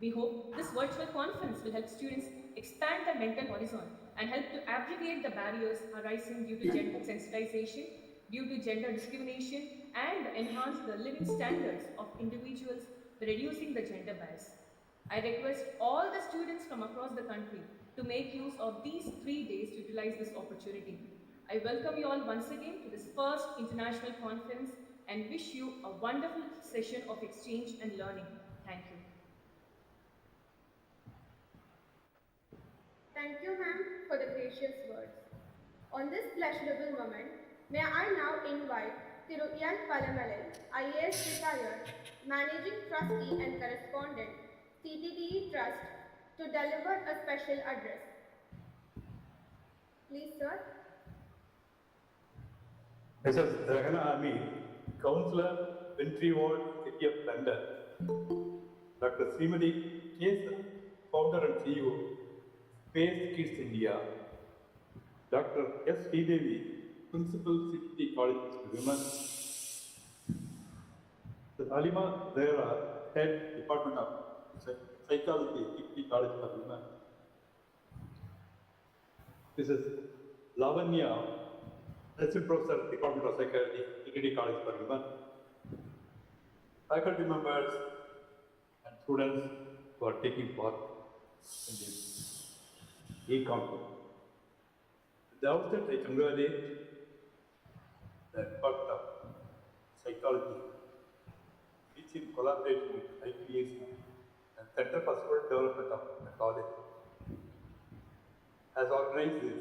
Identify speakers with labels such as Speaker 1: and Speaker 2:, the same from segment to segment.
Speaker 1: We hope this virtual conference will help students expand their mental horizon and help to abbreviate the barriers arising due to gender sensitization, due to gender discrimination, and enhance the living standards of individuals, reducing the gender bias. I request all the students from across the country to make use of these 3 days to utilize this opportunity. I welcome you all once again to this first international conference and wish you a wonderful session of exchange and learning. Thank you.
Speaker 2: Thank you, ma'am, for the gracious words. On this pleasurable moment, may I now invite Thiru N. Palamalai, IAS retired, Managing Trustee and Correspondent, CTTE Trust, to deliver a special address. Please, sir.
Speaker 3: Mrs. Rahana Ami, Councillor, Ventry Ward, City of London. Dr. Srimati K. Founder and CEO, Space Kids India. Dr. S. Devi, Principal CTTE College Women. The Halima Zahra, Head Department of Psychology, CTTE College for Women. This is Lavanya, Assistant Professor, Department of Psychology, CTTE College for Women. Faculty members and students who are taking part in this e-conference. At the outset, I congratulate the Department of Psychology, which in collaboration with IPAC and Center for Social Development of the college has organized this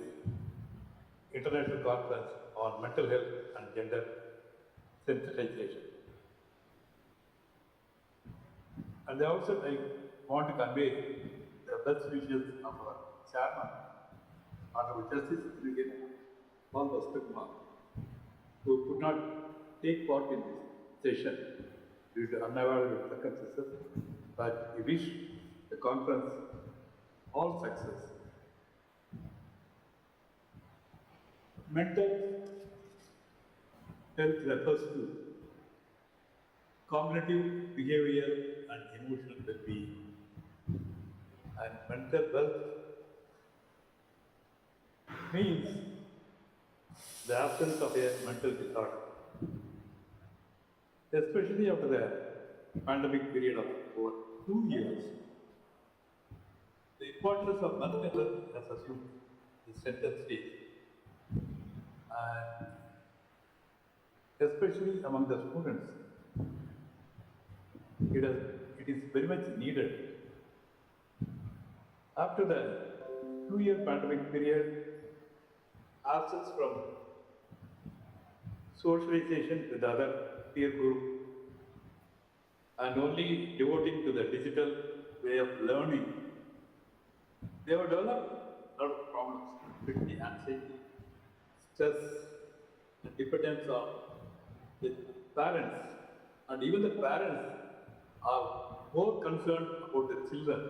Speaker 3: international conference on mental health and gender sensitization. At the outset, I want to convey the best wishes of our chairman, Honorable Justice Brigadier Paul Vaspikma, who could not take part in this session due to unavoidable circumstances, but we wish the conference all success. Mental health refers to cognitive, behavioral, and emotional well-being. And mental health means the absence of a mental disorder, especially after the pandemic period of over 2 years. The importance of mental health has assumed the center stage, and especially among the students, it is very much needed. After the 2-year pandemic period, absence from socialization with other peer group and only devoting to the digital way of learning, they have developed a lot of problems, especially anxiety, stress, and dependence on the parents. And even the parents are more concerned about the children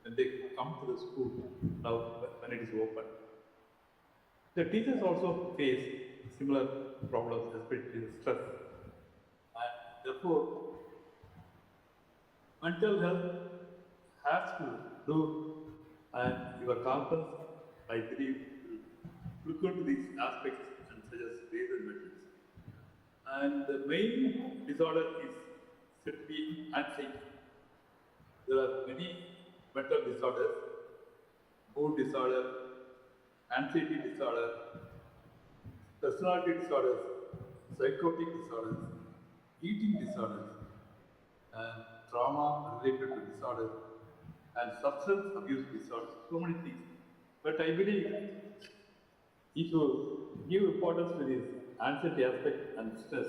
Speaker 3: when they come to the school now when it is open. The teachers also face similar problems, especially stress. And therefore, mental health has to do, and your conference, I believe, will look into these aspects and suggest ways and methods. And the main disorder is said to be anxiety. There are many mental disorders: mood disorder, anxiety disorder, personality disorders, psychotic disorders, eating disorders, and trauma related to disorders, and substance abuse disorders. So many things. But I believe if you give importance to this anxiety aspect and stress,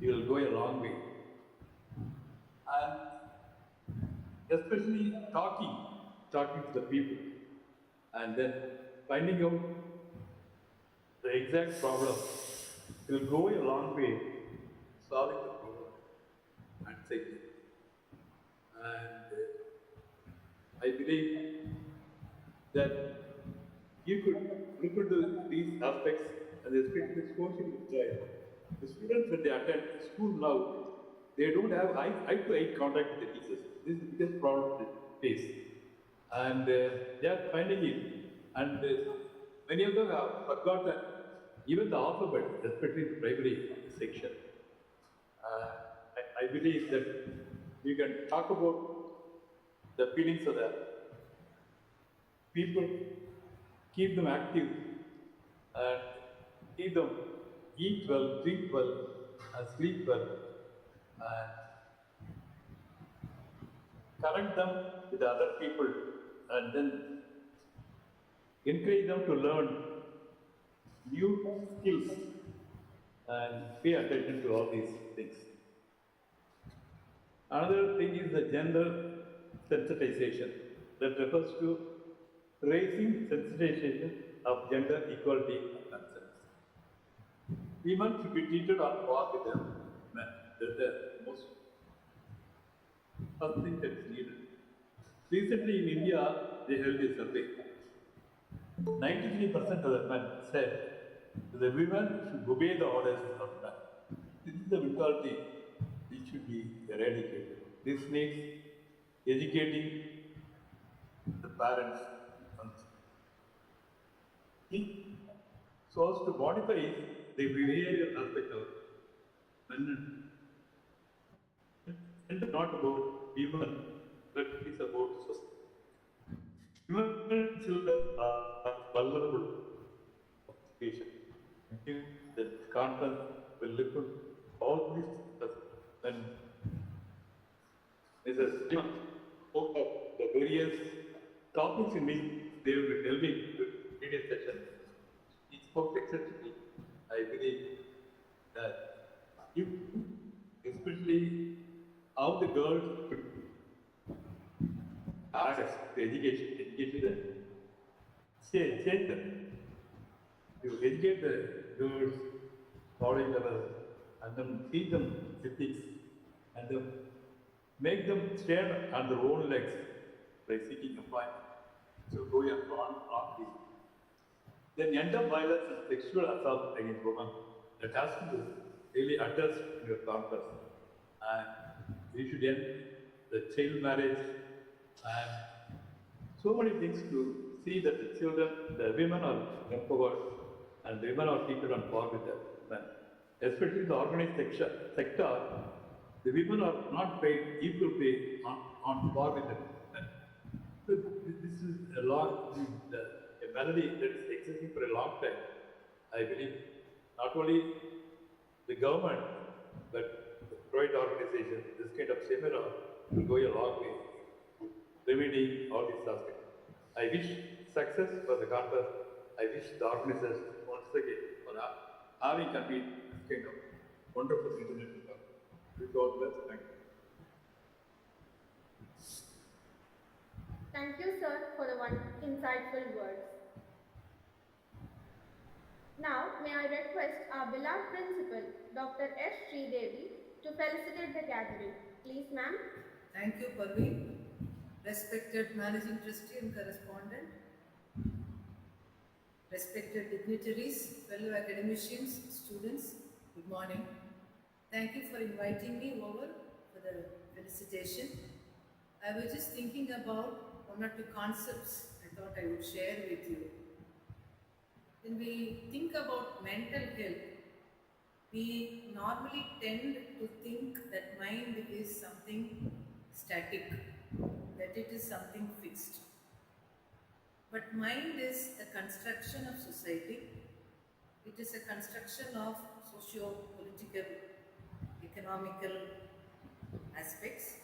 Speaker 3: you will go a long way. And especially talking to the people, and then finding out the exact problem will go a long way solving the problem and taking it. And I believe that you could look into these aspects and especially social withdrawal. The students when they attend school now, they don't have eye-to-eye contact with the teachers. This is the biggest problem they face. And they are finding it. And many of them have forgotten even the alphabet, especially the primary section. I believe that we can talk about the feelings of the people, keep them active, and keep them eat well, drink well, and sleep well, and connect them with other people, and then encourage them to learn new skills and pay attention to all these things. Another thing is the gender sensitization that refers to raising sensitization of gender equality concerns. Women should be treated on par with them men. That's the most first thing that is needed. Recently in India, they held a survey. 93% of the men said that the women should obey the orders of men. This is the mentality which should be eradicated. This needs educating the parents on so as to modify the behavioral aspect of men and not about women, but it is about society. Women and children are vulnerable situation. The content will look at all these and is a spoke of the various topics in which they will be delving with media session. He spoke extensively. I believe that if, especially how the girls could access to education them, change them. You educate the girls, college level, and then teach them ethics, and then make them stand on their own legs by seeking employment. So going on this. Then gender violence and sexual assault against women that has to be really addressed in your campus. And we should end the child marriage and so many things to see that the children, the women are empowered and women are treated on par with the men. Especially in the organized sector, the women are not paid equal pay on par with the men. So this is a melody that is existing for a long time. I believe not only the government, but the private organization, this kind of seminar will go a long way remedying all these aspects. I wish success for the contest. I wish the organizers once again for having convened this kind of wonderful international conference. Wish all the best. Thank you.
Speaker 2: Thank you, sir, for the insightful words. Now, may I request our beloved principal, Dr. S. Devi, to felicitate the gathering. Please, ma'am.
Speaker 4: Thank you, Parveen. Respected Managing Trustee and Correspondent, respected dignitaries, fellow academicians, students, good morning. Thank you for inviting me over for the felicitation. I was just thinking about one or two concepts I thought I would share with you. When we think about mental health, we normally tend to think that mind is something static, that it is something fixed. But mind is a construction of society. It is a construction of socio-political, economical aspects.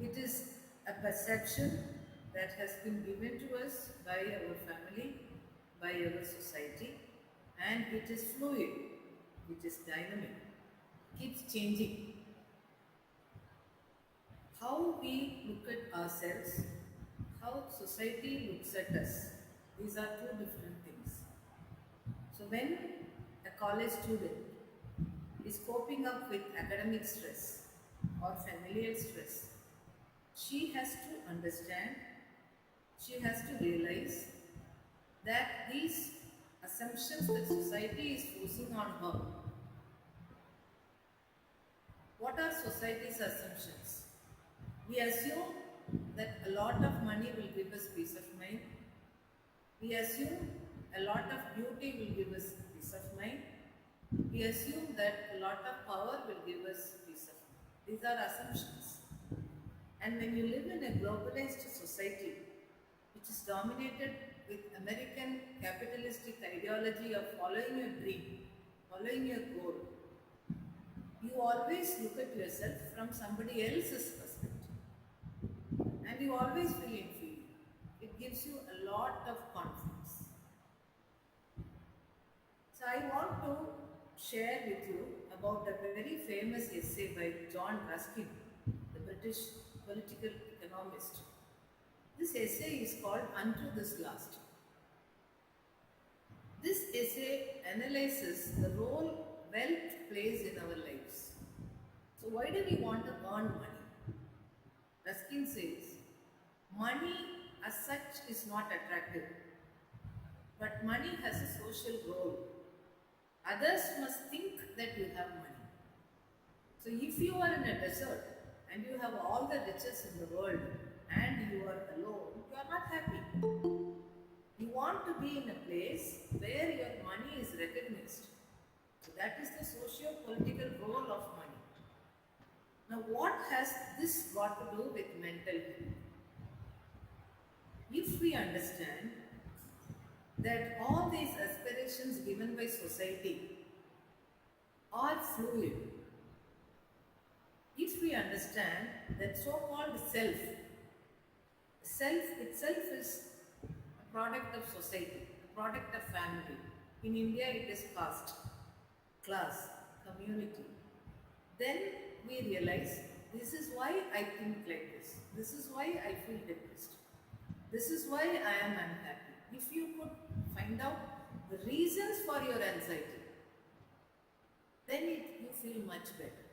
Speaker 4: It is a perception that has been given to us by our family, by our society, and it is fluid, it is dynamic, keeps changing. How we look at ourselves, how society looks at us, these are two different things. So when a college student is coping up with academic stress or familial stress, she has to understand, she has to realize that these assumptions that society is forcing on her, what are society's assumptions? We assume that a lot of money will give us peace of mind. We assume a lot of beauty will give us peace of mind. We assume that a lot of power will give us peace of mind. These are assumptions. And when you live in a globalized society, which is dominated with American capitalistic ideology of following your dream, following your goal, you always look at yourself from somebody else's perspective. And you always feel inferior. It gives you a lot of confidence. So I want to share with you about a very famous essay by John Ruskin, the British political economist. This essay is called Unto This Last. This essay analyzes the role wealth plays in our lives. So why do we want to earn money? Ruskin says, money as such is not attractive, but money has a social role. Others must think that you have money. So if you are in a desert and you have all the riches in the world and you are alone, you are not happy. You want to be in a place where your money is recognized. So that is the socio-political role of money. Now what has this got to do with mental health? If we understand that all these aspirations given by society are fluid, if we understand that so-called self itself is a product of society, a product of family. In India it is caste, class, community. Then we realize this is why I think like this. This is why I feel depressed. This is why I am unhappy. If you could find out the reasons for your anxiety, then you feel much better.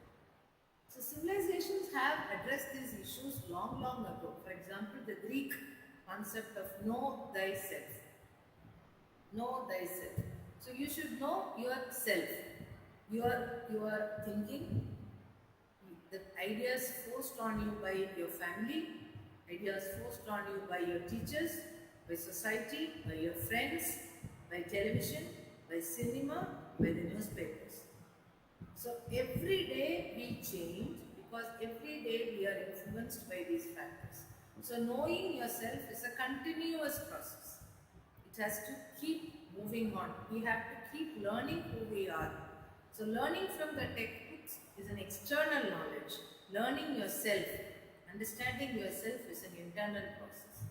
Speaker 4: So civilizations have addressed these issues long, long ago. For example, the Greek concept of know thyself. Know thyself. So you should know yourself. Your thinking, the ideas forced on you by your family, ideas forced on you by your teachers, by society, by your friends, by television, by cinema, by the newspapers. So every day we change because every day we are influenced by these factors. So knowing yourself is a continuous process. It has to keep moving on. We have to keep learning who we are. So learning from the textbooks is an external knowledge. Learning yourself, understanding yourself is an internal process.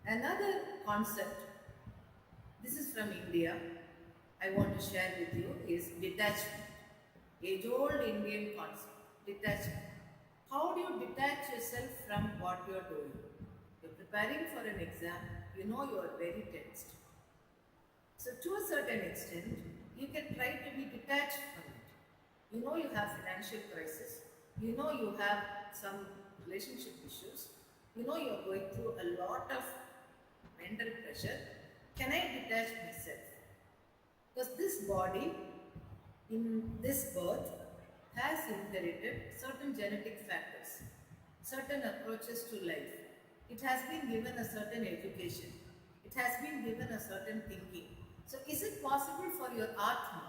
Speaker 4: Another concept, this is from India, I want to share with you is detachment. Age-old Indian concept, detachment. How do you detach yourself from what you are doing? You're preparing for an exam, you know you are very tensed. So to a certain extent, you can try to be detached from it. You know you have financial crisis, you know you have some relationship issues, you know you are going through a lot of mental pressure. Can I detach myself? Because this body in this birth has inherited certain genetic factors, certain approaches to life. It has been given a certain education. It has been given a certain thinking. So is it possible for your Atma,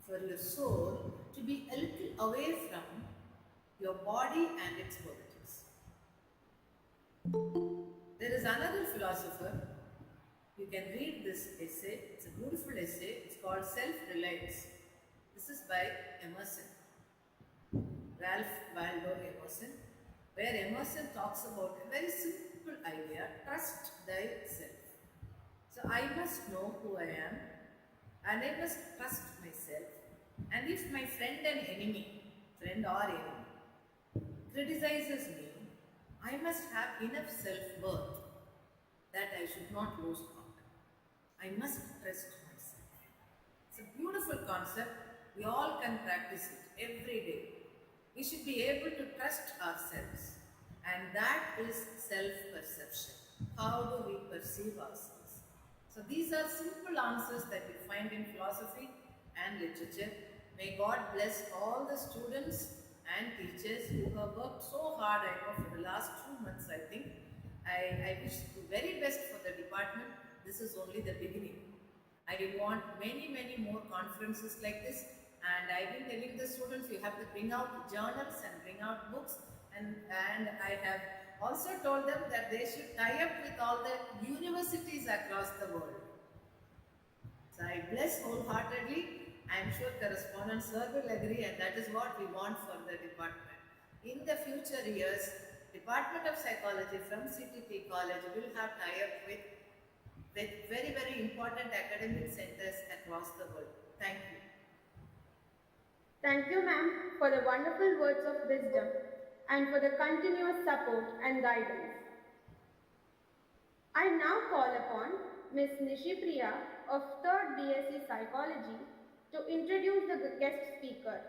Speaker 4: for your soul, to be a little away from your body and its qualities? There is another philosopher, you can read this essay, it's a beautiful essay, it's called Self-Reliance. This is by Emerson, Ralph Waldo Emerson, where Emerson talks about a very simple idea, trust thyself. So I must know who I am and I must trust myself. And if my friend and enemy, friend or enemy, criticizes me, I must have enough self-worth that I should not lose contact. I must trust myself. It's a beautiful concept. We all can practice it every day. We should be able to trust ourselves. And that is self-perception. How do we perceive ourselves? So these are simple answers that we find in philosophy and literature. May God bless all the students and teachers who have worked so hard, I know, for the last 2 months, I think. I wish the very best for the department. This is only the beginning. I want many, many more conferences like this. And I've been telling the students, you have to bring out journals and bring out books. And I have also told them that they should tie up with all the universities across the world. So I bless wholeheartedly. I am sure correspondent sir will agree, and that is what we want for the department. In the future years, Department of Psychology from CTTE College will have tie-up with very, very important academic centers across the world. Thank you.
Speaker 2: Thank you, ma'am, for the wonderful words of wisdom and for the continuous support and guidance. I now call upon Ms. Nishipriya of 3rd BSc Psychology to introduce the guest speaker.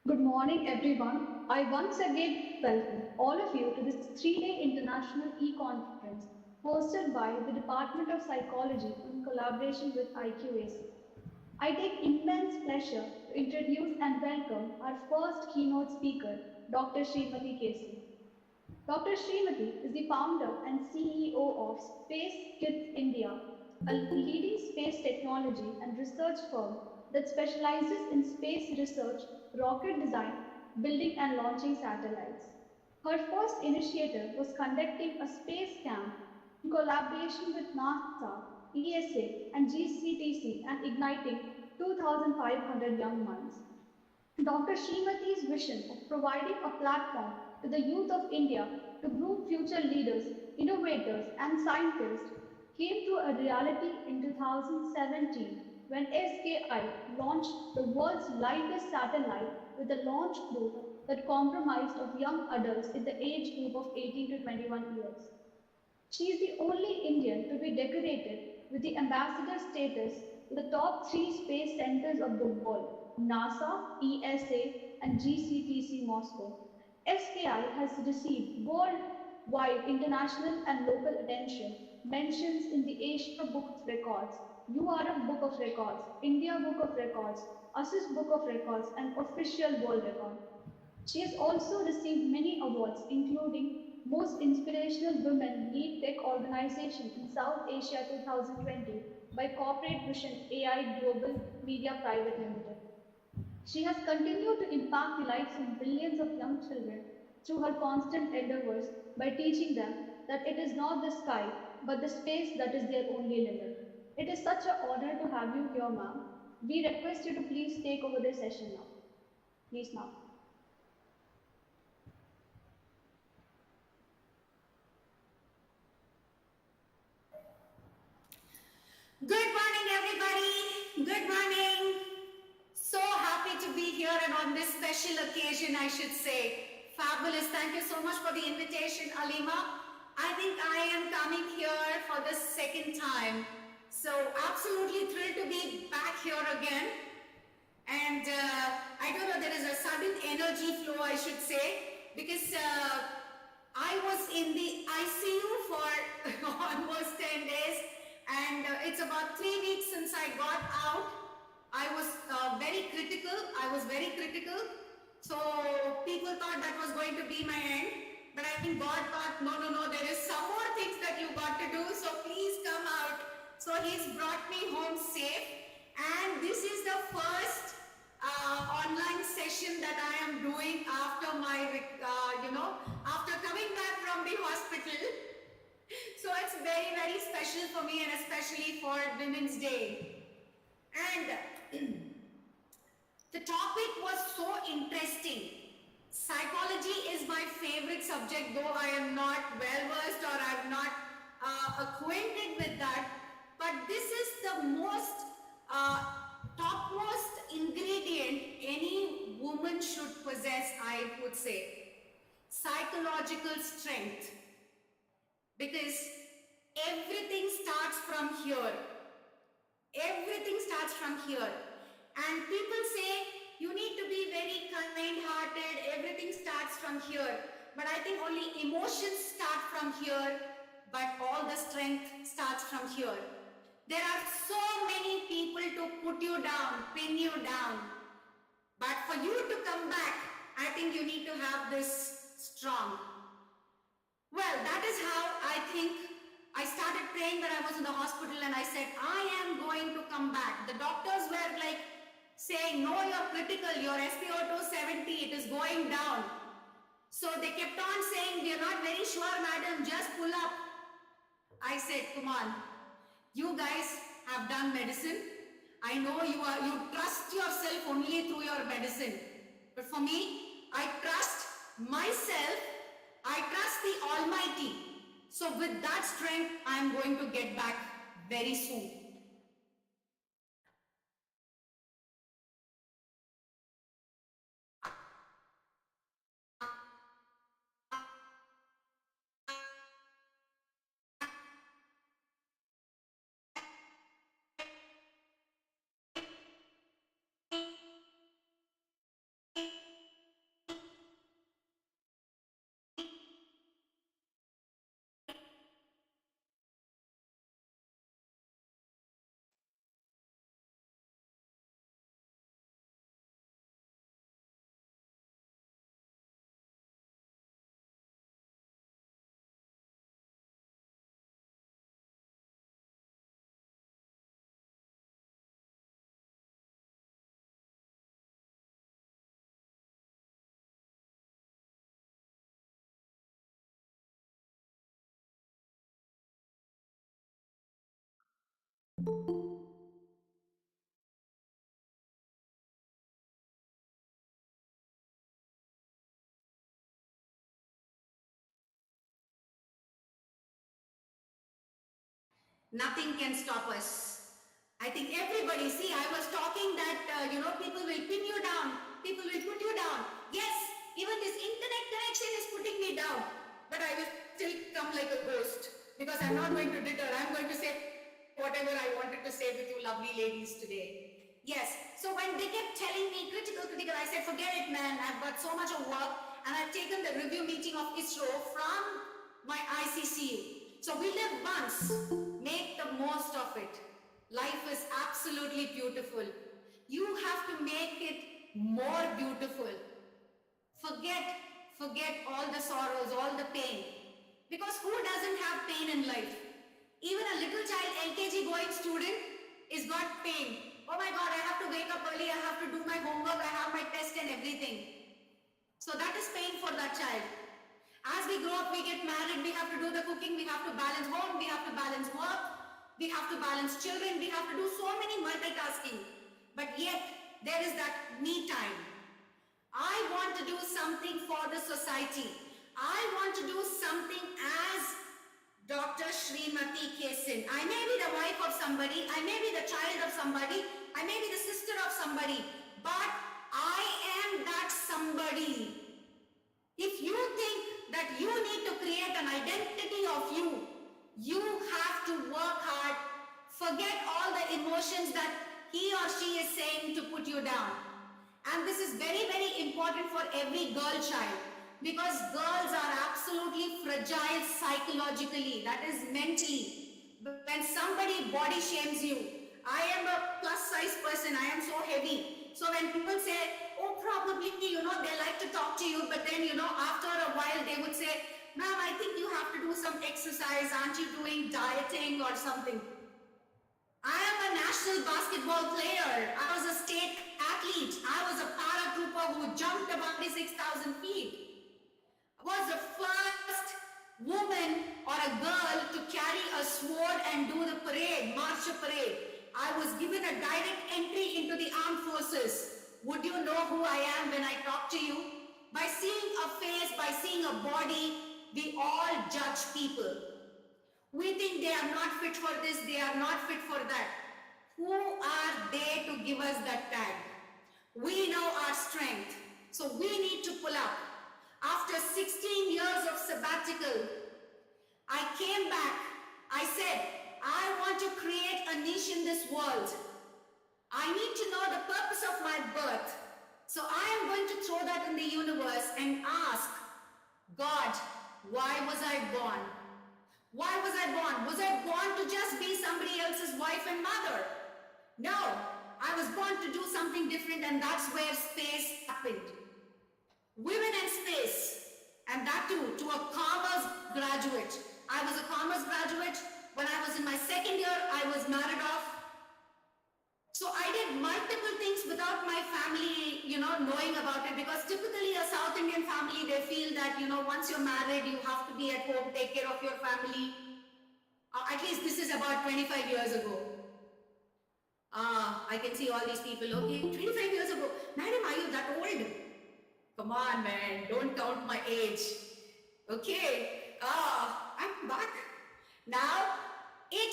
Speaker 5: Good morning, everyone. I once again welcome all of you to this 3-day international e-conference hosted by the Department of Psychology in collaboration with IQAC. I take immense pleasure to introduce and welcome our first keynote speaker, Dr. Srimati Kesi. Dr. Srimati is the founder and CEO of Space Kids India, a leading space technology and research firm that specializes in space research, rocket design, building and launching satellites. Her first initiative was conducting a space camp in collaboration with NASA, ESA, and GCTC and igniting 2,500 young minds. Dr. Srimati's vision of providing a platform to the youth of India to groom future leaders, innovators, and scientists came to a reality in 2017 when SKI launched the world's lightest satellite with a launch crew that comprised of young adults in the age group of 18 to 21 years. She is the only Indian to be decorated with the ambassador status to the top 3 space centers of the world, NASA, ESA, and GCTC Moscow. SKI has received worldwide international and local attention, mentions in the Asia Book of Records, URF Book of Records, India Book of Records, ASIS Book of Records, and Official World Record. She has also received many awards, including Most Inspirational Women Lead Tech Organization in South Asia 2020 by Corporate Vision AI Global Media Private Limited. She has continued to impact the lives of billions of young children through her constant endeavors by teaching them that it is not the sky, but the space that is their only limit. It is such an honor to have you here, ma'am. We request you to please take over the session now. Please, ma'am.
Speaker 6: Good morning, everybody. Good morning. So happy to be here and on this special occasion, I should say. Fabulous. Thank you so much for the invitation, Alima. I think I am coming here for the second time. So absolutely thrilled to be back here again. And I don't know, there is a sudden energy flow, I should say, because I was in the ICU for almost 10 days. And it's about 3 weeks since I got out. I was very critical. So people thought that was going to be my end. But I think God thought, no, there is some more things that you got to do. So please come out. So He's brought me home safe. And this is the first online session that I am doing after my, after coming back from the hospital. So it's very, very special for me and especially for Women's Day. And the topic was so interesting. Psychology is my favorite subject, though I am not well versed or I'm not acquainted with that. But this is the most topmost ingredient any woman should possess, I would say. Psychological strength. Because everything starts from here. Everything starts from here. And people say you need to be very kind-hearted, everything starts from here. But I think only emotions start from here, but all the strength starts from here. There are so many people to put you down, pin you down. But for you to come back, I think you need to have this strong. Well, that is how I think I started praying when I was in the hospital, and I said, I am going to come back. The doctors were like saying, no, you're critical, your SpO2 70, it is going down. So they kept on saying, we are not very sure, madam, just pull up. I said, come on, you guys have done medicine. I know you trust yourself only through your medicine. But for me, I trust myself, I trust the Almighty. So with that strength, I am going to get back very soon. Nothing can stop us. I think everybody, see, I was talking that, people will pin you down, people will put you down. Yes, even this internet connection is putting me down, but I will still come like a ghost because I'm not going to deter. I'm going to say whatever I wanted to say with you lovely ladies today. Yes, so when they kept telling me critical, I said, forget it, man, I've got so much of work, and I've taken the review meeting of ISRO from my ICCU. So we live once, make the most of it. Life is absolutely beautiful. You have to make it more beautiful. Forget all the sorrows, all the pain. Because who doesn't have pain in life? Even a little child, LKG going student, is got pain. Oh my God, I have to wake up early, I have to do my homework, I have my test and everything. So that is pain for that child. As we grow up, we get married, we have to do the cooking, we have to balance home, we have to balance work, we have to balance children, we have to do so many multitasking. But yet, there is that me time. I want to do something for the society. I want to do something as Dr. Srimati Kesin. I may be the wife of somebody, I may be the child of somebody, I may be the sister of somebody, but I am that somebody. If you think that you need to create an identity of you have to work hard, forget all the emotions that he or she is saying to put you down. And this is very, very important for every girl child because girls are absolutely fragile psychologically, that is mentally. When somebody body shames you, I am a plus size person, I am so heavy. So when people say, oh, probably, they like to talk to you, but then, after a while they would say, ma'am, I think you have to do some exercise. Aren't you doing dieting or something? I am a national basketball player. I was a state athlete. I was a paratrooper who jumped about 6,000 feet. I was the first woman or a girl to carry a sword and do the parade, march a parade. I was given a direct entry into the armed forces. Would you know who I am when I talk to you? By seeing a face, by seeing a body, we all judge people. We think they are not fit for this, they are not fit for that. Who are they to give us that tag? We know our strength, so we need to pull up. After 16 years of sabbatical, I came back. I said, I want to create a niche in this world. I need to know the purpose of my birth. So I am going to throw that in the universe and ask, God, why was I born? Why was I born? Was I born to just be somebody else's wife and mother? No, I I was born to do something different, and that's where space happened. Women and space, and that too, to a commerce graduate. I was a commerce graduate. When I was in my second year, I was married off. So I did multiple things without my family, knowing about it, because typically a South Indian family, they feel that, once you're married, you have to be at home, take care of your family. At least this is about 25 years ago. I can see all these people, okay, 25 years ago. Madam, are you that old? Come on, man, don't count my age. Okay, I'm back. Now, it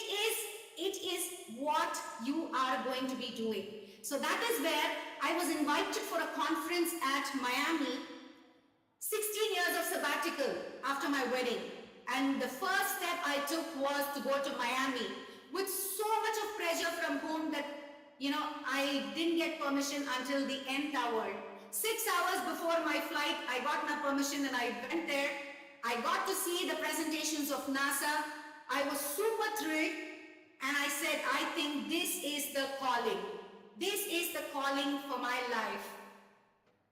Speaker 6: is what you are going to be doing. So that is where I was invited for a conference at Miami, 16 years of sabbatical after my wedding. And the first step I took was to go to Miami with so much of pressure from home that, I didn't get permission until the nth hour. 6 hours before my flight, I got my permission and I went there. I got to see the presentations of NASA. I was super thrilled, and I said, I think this is the calling. This is the calling for my life.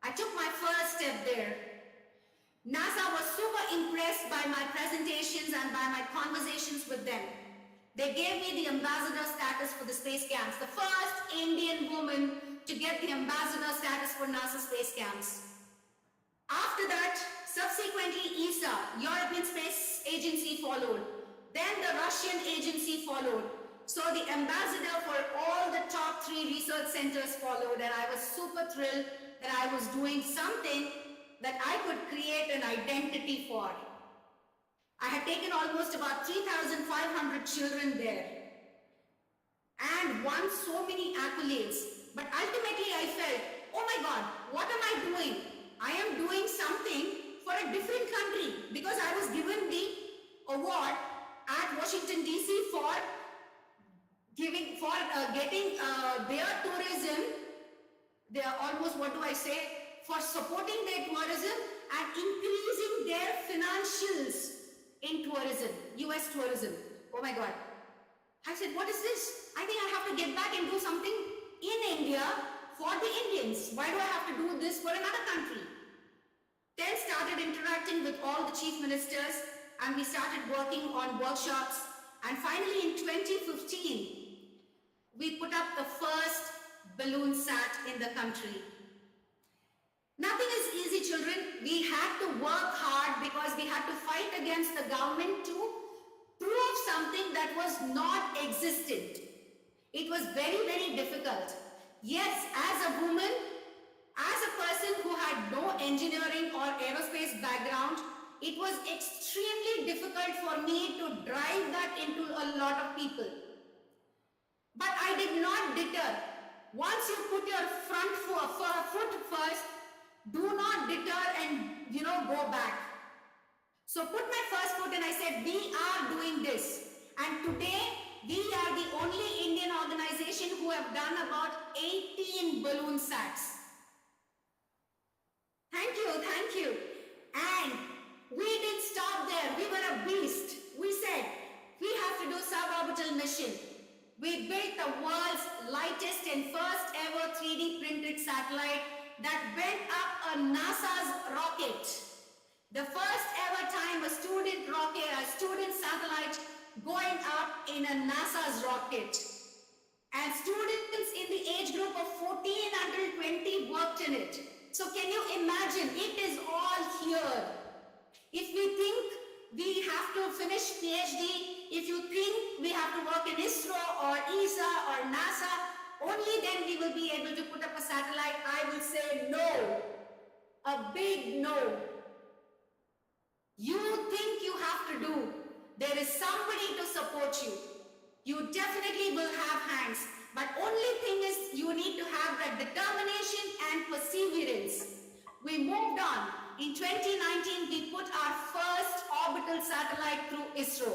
Speaker 6: I took my first step there. NASA was super impressed by my presentations and by my conversations with them. They gave me the ambassador status for the space camps, the first Indian woman to get the ambassador status for NASA space camps. After that, subsequently ESA, European Space Agency, followed. Then the Russian agency followed. So the ambassador for all the top 3 research centers followed, and I was super thrilled that I was doing something that I could create an identity for. I had taken almost about 3,500 children there and won so many accolades. But ultimately I felt, oh my God, what am I doing? I am doing something for a different country, because I was given the award at Washington DC for getting their tourism, their almost, for supporting their tourism and increasing their financials in tourism, US tourism. Oh my God. I said, what is this? I think I have to get back and do something in India for the Indians. Why do I have to do this for another country? Then started interacting with all the chief ministers, and we started working on workshops. And finally in 2015, we put up the first balloon sat in the country. Nothing is easy, children. We had to work hard because we had to fight against the government to prove something that was not existent. It was very, very difficult. Yes, as a woman, as a person who had no engineering or aerospace background, it was extremely difficult for me to drive that into a lot of people. But I did not deter. Once you put your foot first, do not deter and go back. So put my first foot and I said, we are doing this. And today, we are the only Indian organization who have done about 18 balloon sats. Thank you. And we didn't stop there. We were a beast. We said, we have to do suborbital mission. We built the world's lightest and first ever 3D printed satellite that went up a NASA's rocket. The first ever time a student satellite going up in a NASA's rocket. And students in the age group of 14 until 20 worked in it. So can you imagine, it is all here. If we think we have to finish PhD, if you think we have to work in ISRO or ESA or NASA, only then we will be able to put up a satellite. I will say no, a big no. You think you have to do, there is somebody to support you. You definitely will have hands, but only thing is you need to have that determination and perseverance. We moved on. In 2019, we put our first orbital satellite through ISRO.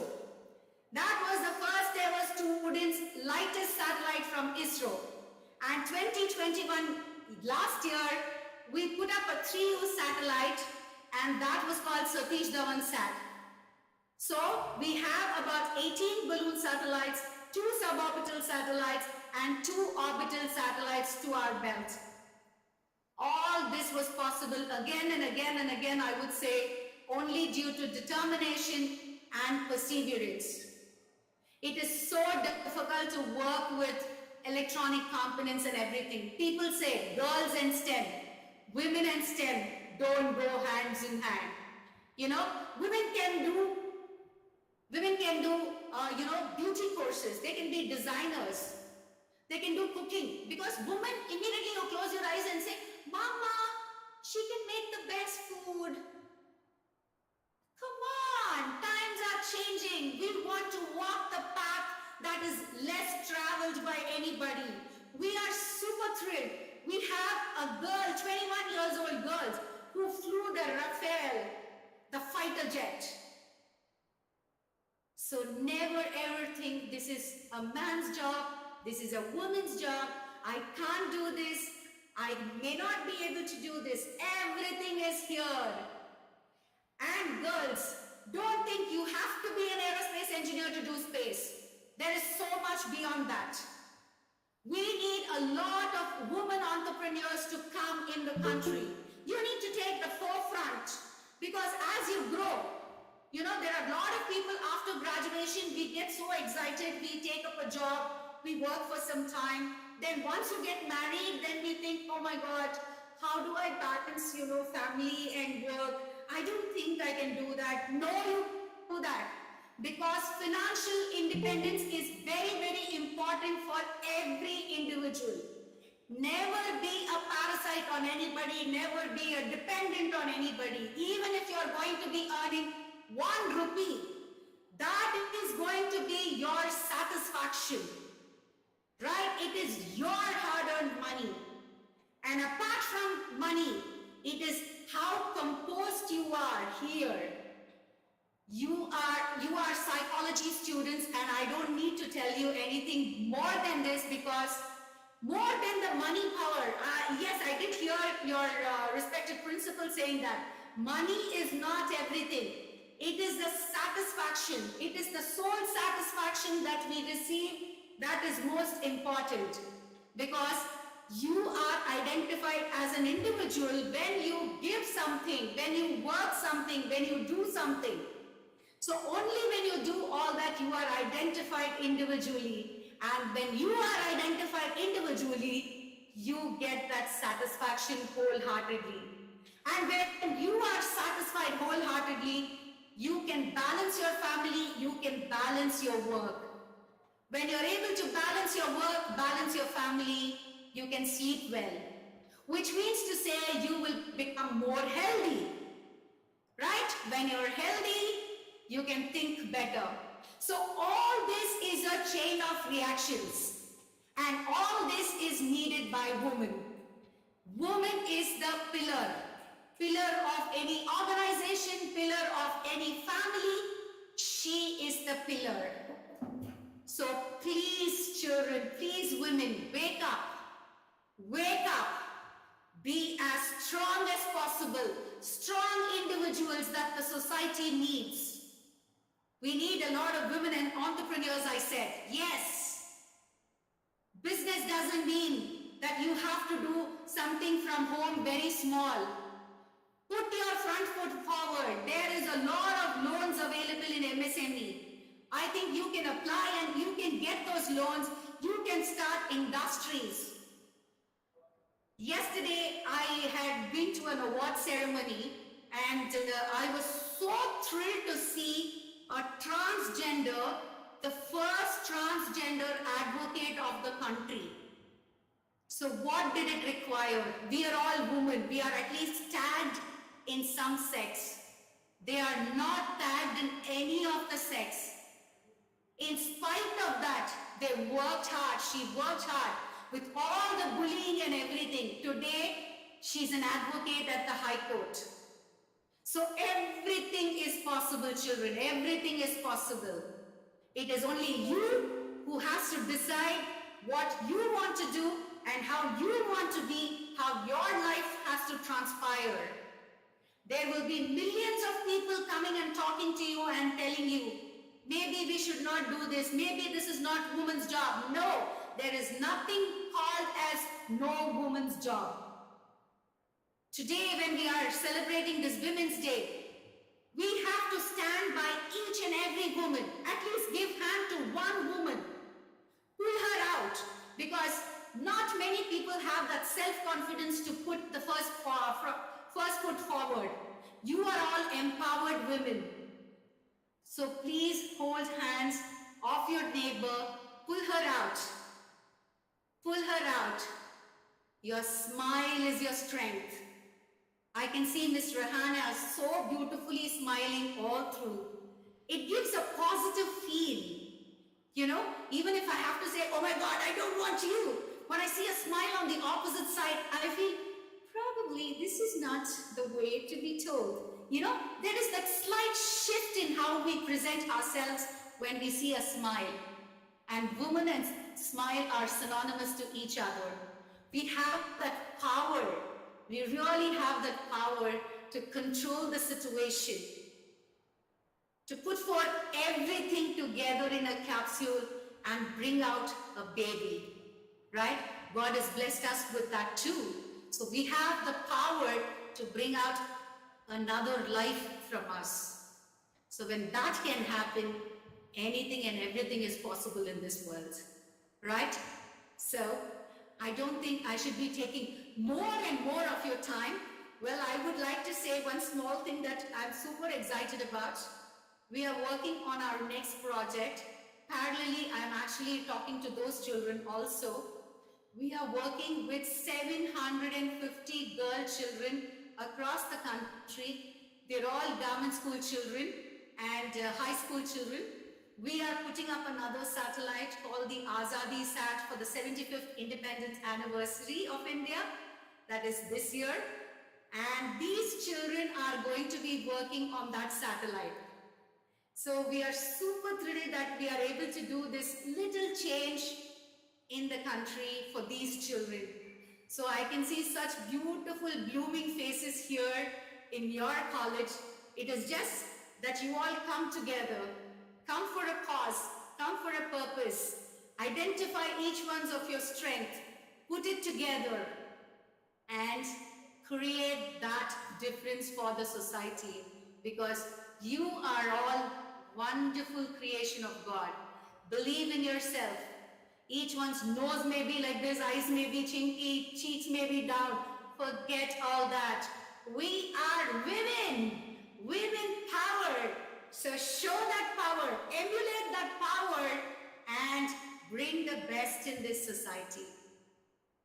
Speaker 6: That was the first ever student's lightest satellite from ISRO. And 2021, last year, we put up a 3U satellite, and that was called Satish Dhawan Sat. So we have about 18 balloon satellites, 2 suborbital satellites, and 2 orbital satellites to our belt. All this was possible again and again and again, I would say, only due to determination and perseverance. It is so difficult to work with electronic components and everything. People say girls and STEM, women and STEM don't go hands in hand. You know, women can do beauty courses. They can be designers. They can do cooking, because women immediately you close your eyes and say, Mama, she can make the best food. Come on, times are changing. We want to walk the path that is less traveled by anybody. We are super thrilled. We have a girl, 21 years old girl, who flew the Rafale, the fighter jet. So never ever think this is a man's job, this is a woman's job, I can't do this, I may not be able to do this. Everything is here. And girls, don't think you have to be an aerospace engineer to do space. There is so much beyond that. We need a lot of women entrepreneurs to come in the country. You need to take the forefront, because as you grow, you know, there are a lot of people after graduation, we get so excited, we take up a job, we work for some time. Then once you get married, then we think, oh my God, how do I balance, you know, family and work? I don't think I can do that. No, you do that. Because financial independence is very, very important for every individual. Never be a parasite on anybody, never be a dependent on anybody. Even if you're going to be earning 1 rupee, that is going to be your satisfaction, right? It is your hard-earned money. And apart from money, it is how composed you are here. You are psychology students, and I don't need to tell you anything more than this, because more than the money power, yes, I did hear your respected principal saying that money is not everything. It is the satisfaction, it is the soul satisfaction that we receive that is most important, because you are identified as an individual when you give something, when you work something, when you do something. So only when you do all that, you are identified individually, and when you are identified individually, you get that satisfaction wholeheartedly. And when you are satisfied wholeheartedly, you can balance your family, you can balance your work. When you're able to balance your work, balance your family, you can sleep well. Which means to say you will become more healthy, right? When you're healthy, you can think better. So all this is a chain of reactions, and all this is needed by women. Woman is the pillar of any organization, pillar of any family. She is the pillar. So please children, please women, wake up, be as strong as possible, strong individuals that the society needs. We need a lot of women and entrepreneurs, I said. Yes. Business doesn't mean that you have to do something from home very small. Put your front foot forward. There is a lot of loans available in MSME. I think you can apply and you can get those loans. You can start industries. Yesterday, I had been to an award ceremony, and I was so thrilled to see a transgender, the first transgender advocate of the country. So what did it require? We are all women. We are at least tagged in some sex. They are not tagged in any of the sex. In spite of that, they worked hard. She worked hard with all the bullying and everything. Today, she's an advocate at the High Court. So everything is possible, children. Everything is possible. It is only you who has to decide what you want to do and how you want to be, how your life has to transpire. There will be millions of people coming and talking to you and telling you, maybe we should not do this, maybe this is not woman's job. No, there is nothing called as no woman's job. Today, when we are celebrating this Women's Day, we have to stand by each and every woman. At least give hand to one woman. Pull her out, because not many people have that self-confidence to put the first foot forward. You are all empowered women. So please hold hands of your neighbor, pull her out. Pull her out. Your smile is your strength. I can see Miss Rahana so beautifully smiling all through. It gives a positive feel. You know, even if I have to say, oh my God, I don't want you. When I see a smile on the opposite side, I feel probably this is not the way to be told. You know, there is that slight shift in how we present ourselves when we see a smile. And woman and smile are synonymous to each other. We have that power. We really have that power to control the situation, to put forth everything together in a capsule and bring out a baby, right? God has blessed us with that too. So we have the power to bring out another life from us. So when that can happen, anything and everything is possible in this world, right? So I don't think I should be taking more and more of your time. Well, I would like to say one small thing that I'm super excited about. We are working on our next project. Parallelly, I'm actually talking to those children also. We are working with 750 girl children across the country. They're all government school children and high school children. We are putting up another satellite called the Azadi Sat for the 75th Independence Anniversary of India. That is this year. And these children are going to be working on that satellite. So we are super thrilled that we are able to do this little change in the country for these children. So I can see such beautiful blooming faces here in your college. It is just that you all come together, come for a cause, come for a purpose, identify each one of your strength, put it together and create that difference for the society, because you are all wonderful creation of God. Believe in yourself. Each one's nose may be like this, eyes may be chinky, cheeks may be down. Forget all that. We are women, women powered. So show that power, emulate that power, and bring the best in this society.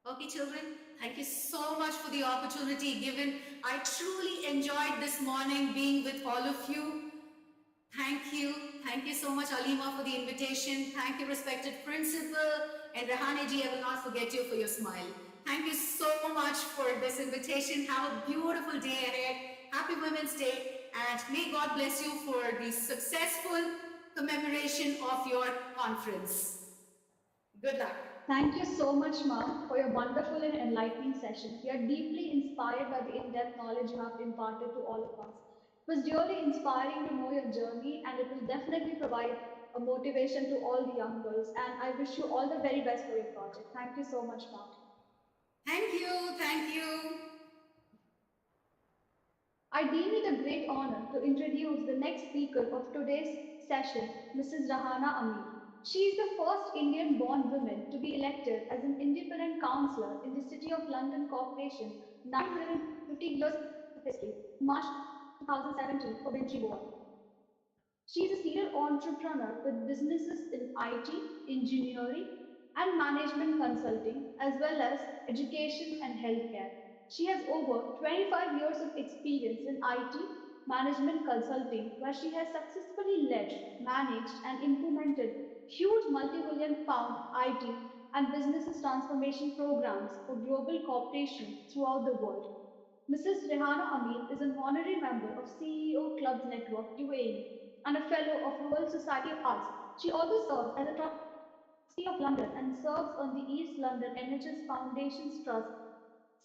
Speaker 6: Okay, children, thank you so much for the opportunity given. I truly enjoyed this morning being with all of you. Thank you. Thank you so much, Alima, for the invitation. Thank you, respected principal. And Rahane ji, I will not forget you for your smile. Thank you so much for this invitation. Have a beautiful day ahead. Happy Women's Day. And may God bless you for the successful commemoration of your conference. Good luck.
Speaker 5: Thank you so much, ma'am, for your wonderful and enlightening session. We are deeply inspired by the in-depth knowledge you have imparted to all of us. It was really inspiring to know your journey, and it will definitely provide a motivation to all the young girls. And I wish you all the very best for your project. Thank you so much, ma'am.
Speaker 6: Thank you. Thank you.
Speaker 5: I deem it a great honor to introduce the next speaker of today's session, Mrs. Rahana Amir. She is the first Indian-born woman to be elected as an independent councillor in the City of London Corporation, 950 years of history, March 2017 for Coventry Ward. She is a serial entrepreneur with businesses in IT, engineering, and management consulting, as well as education and healthcare. She has over 25 years of experience in IT management consulting, where she has successfully led, managed, and implemented huge multi-billion pound IT and businesses transformation programs for global corporations throughout the world. Mrs. Rehana Amir is an honorary member of CEO Clubs Network UAE and a fellow of Royal Society of Arts. She also serves as a trustee of London and serves on the East London NHS Foundation's Trust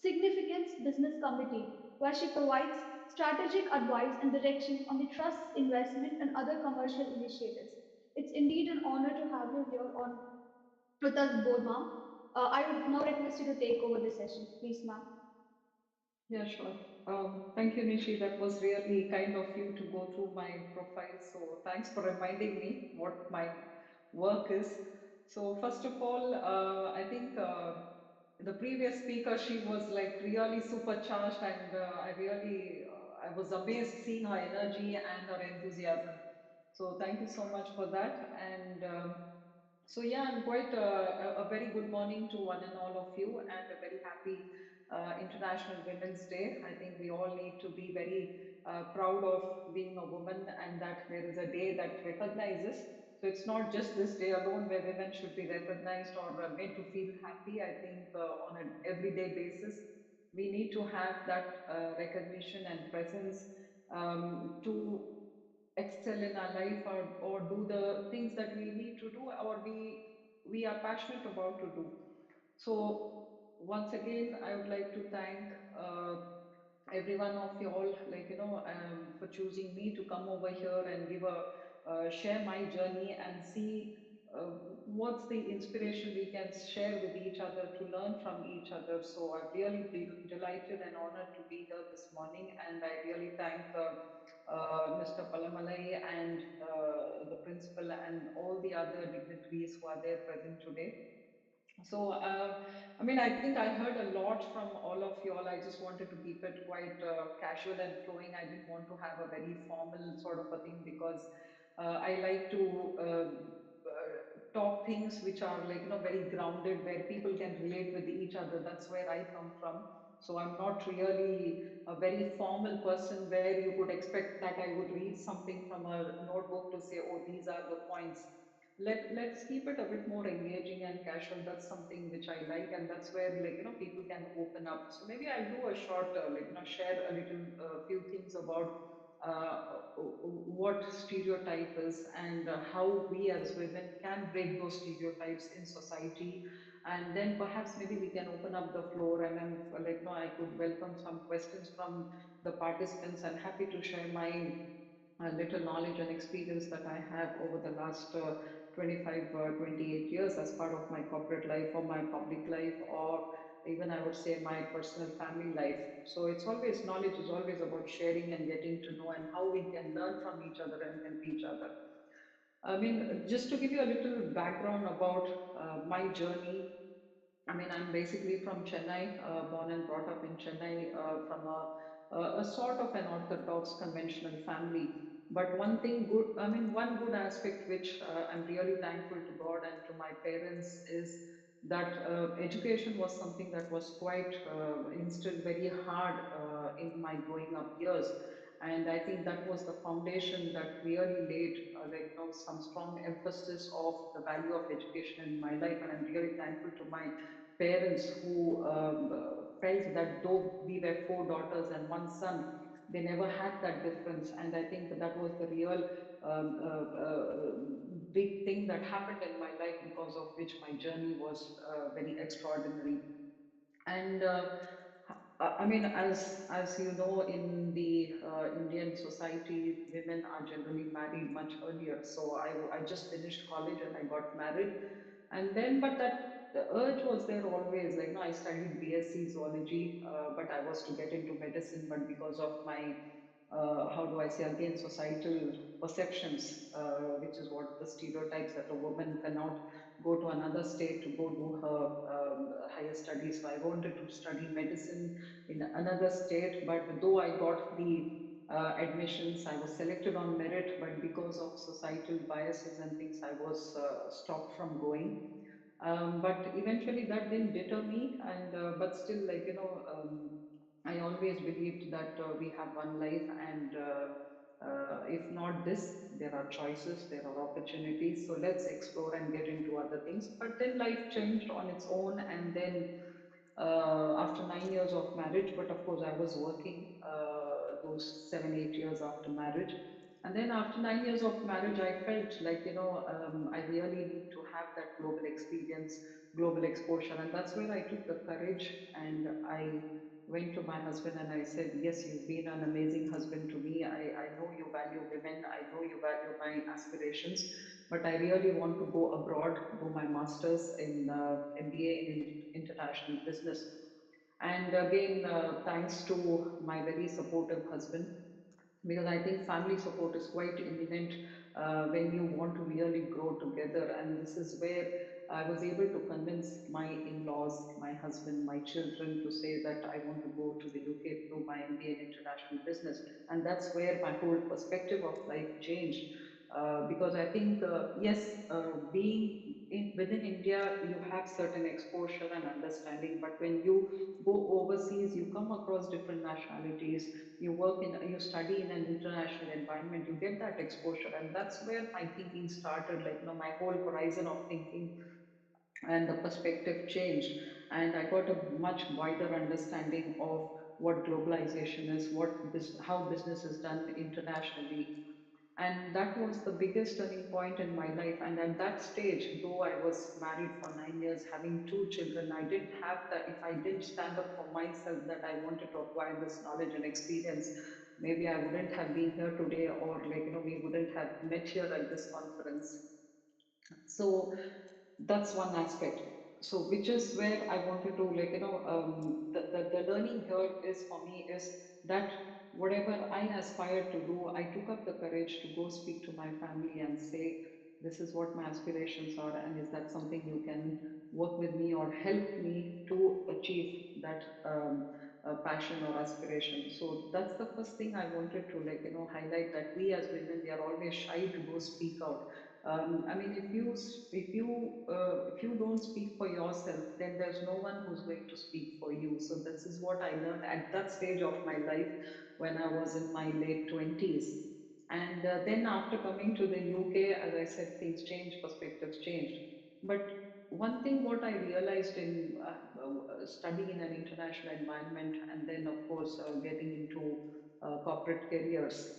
Speaker 5: Significance Business Committee, where she provides strategic advice and direction on the trust's investment and other commercial initiatives. It's indeed an honor to have you here on with us both, ma'am. I would now request you to take over the session, please, ma'am.
Speaker 7: Yeah, sure. Thank you, Nishi. That was really kind of you to go through my profile. So thanks for reminding me what my work is. So first of all, I think the previous speaker, she was like really supercharged, and I was amazed seeing her energy and her enthusiasm. So thank you so much for that. And so yeah, I'm quite a very good morning to one and all of you, and a very happy International Women's Day. I think we all need to be very proud of being a woman, and that there is a day that recognizes. So it's not just this day alone where women should be recognized or made to feel happy. I think on an everyday basis, we need to have that recognition and presence to excel in our life, or do the things that we need to do, or we are passionate about to do. So once again, I would like to thank every one of you all, like, for choosing me to come over here and give a share my journey and see what's the inspiration we can share with each other to learn from each other. So I'm really delighted and honored to be here this morning, and I really thank Mr. Palamalai and the principal and all the other dignitaries who are there present today. So, I mean, I think I heard a lot from all of you all. I just wanted to keep it quite casual and flowing. I didn't want to have a very formal sort of a thing, because I like to talk things which are like, very grounded, where people can relate with each other. That's where I come from. So I'm not really a very formal person where you could expect that I would read something from a notebook to say, oh, these are the points. Let's keep it a bit more engaging and casual. That's something which I like, and that's where, like, people can open up. So maybe I'll do a short share a little few things about what stereotype is, and how we as women can break those stereotypes in society. And then perhaps maybe we can open up the floor, and then, I could welcome some questions from the participants, and happy to share my little knowledge and experience that I have over the last 25, 28 years as part of my corporate life, or my public life, or even I would say my personal family life. So it's always, knowledge is always about sharing and getting to know, and how we can learn from each other and help each other. I mean, just to give you a little background about my journey. I mean, I'm basically from Chennai, born and brought up in Chennai, from a sort of an orthodox conventional family. But one thing good, I mean, one good aspect which I'm really thankful to God and to my parents is that education was something that was quite instilled very hard in my growing up years. And I think that was the foundation that really laid, some strong emphasis of the value of education in my life. And I'm really thankful to my parents who felt that though we were four daughters and one son, they never had that difference. And I think that was the real um, uh, uh, big thing that happened in my life, because of which my journey was very extraordinary. And I mean, as you know, in the Indian society, women are generally married much earlier. So I just finished college and I got married. And then, but that the urge was there always. Like, no, I studied BSc zoology, but I was to get into medicine. But because of my how do I say, again, societal perceptions, which is what the stereotypes, that a woman cannot go to another state to go do her higher studies. So I wanted to study medicine in another state, but though I got the admissions, I was selected on merit, but because of societal biases and things, I was stopped from going. But eventually that didn't deter me, and but still, I always believed that we have one life, and if not this, there are choices, there are opportunities. So let's explore and get into other things. But then life changed on its own, and then after 9 years of marriage, but of course I was working those 7, 8 years after marriage. And then after 9 years of marriage, I felt like, I really need to have that global experience, global exposure. And that's where I took the courage, and I went to my husband and I said, yes, you've been an amazing husband to me. I know you value women. I know you value my aspirations. but I really want to go abroad, do my master's in MBA in international business. And again, thanks to my very supportive husband, because I think family support is quite imminent when you want to really grow together. And this is where I was able to convince my in laws, my husband, my children to say that I want to go to the UK to do my MBA in international business. And that's where my whole perspective of life changed. Because I think, yes, being within India, you have certain exposure and understanding, but when you go overseas, you come across different nationalities, you study in an international environment, you get that exposure. And that's where my thinking started, like, my whole horizon of thinking and the perspective changed. And I got a much wider understanding of what globalization is, how business is done internationally. And that was the biggest turning point in my life. And at that stage, though I was married for 9 years, having two children, I didn't have that. If I didn't stand up for myself that I wanted to acquire this knowledge and experience, maybe I wouldn't have been here today, or, like, we wouldn't have met here at this conference. So that's one aspect. So which is where I wanted to, like, the learning here is for me is that whatever I aspired to do, I took up the courage to go speak to my family and say, this is what my aspirations are, and is that something you can work with me or help me to achieve that passion or aspiration. So that's the first thing I wanted to, like, highlight, that we as women, we are always shy to go speak out. I mean, if you don't speak for yourself, then there's no one who's going to speak for you. So this is what I learned at that stage of my life when I was in my late 20s. And then after coming to the UK, as I said, things changed, perspectives changed. But one thing what I realized in studying in an international environment, and then of course getting into corporate careers,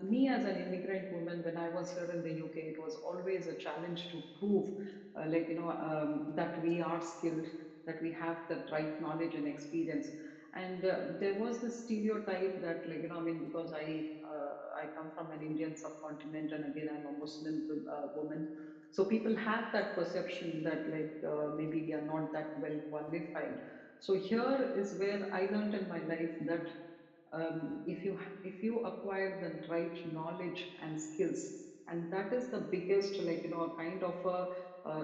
Speaker 7: me as an immigrant woman, when I was here in the UK, it was always a challenge to prove, that we are skilled, that we have the right knowledge and experience. And there was this stereotype that, like, I mean, because I come from an Indian subcontinent, and again, I'm a Muslim woman. So people have that perception that, like, maybe we are not that well qualified. So here is where I learned in my life that if you acquire the right knowledge and skills, and that is the biggest, like, a kind of a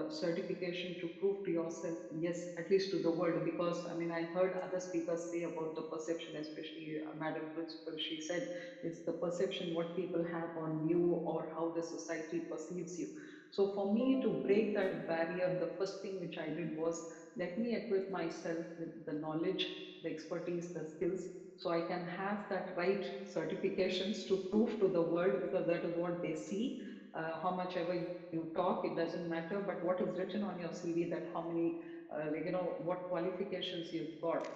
Speaker 7: certification to prove to yourself, yes, at least to the world. Because I mean, I heard other speakers say about the perception, especially Madam Principal, she said it's the perception what people have on you, or how the society perceives you. So for me to break that barrier, the first thing which I did was, let me equip myself with the knowledge, the expertise, the skills, so I can have that right certifications to prove to the world, because that is what they see. How much ever you talk, it doesn't matter, but what is written on your CV, that how many, what qualifications you've got.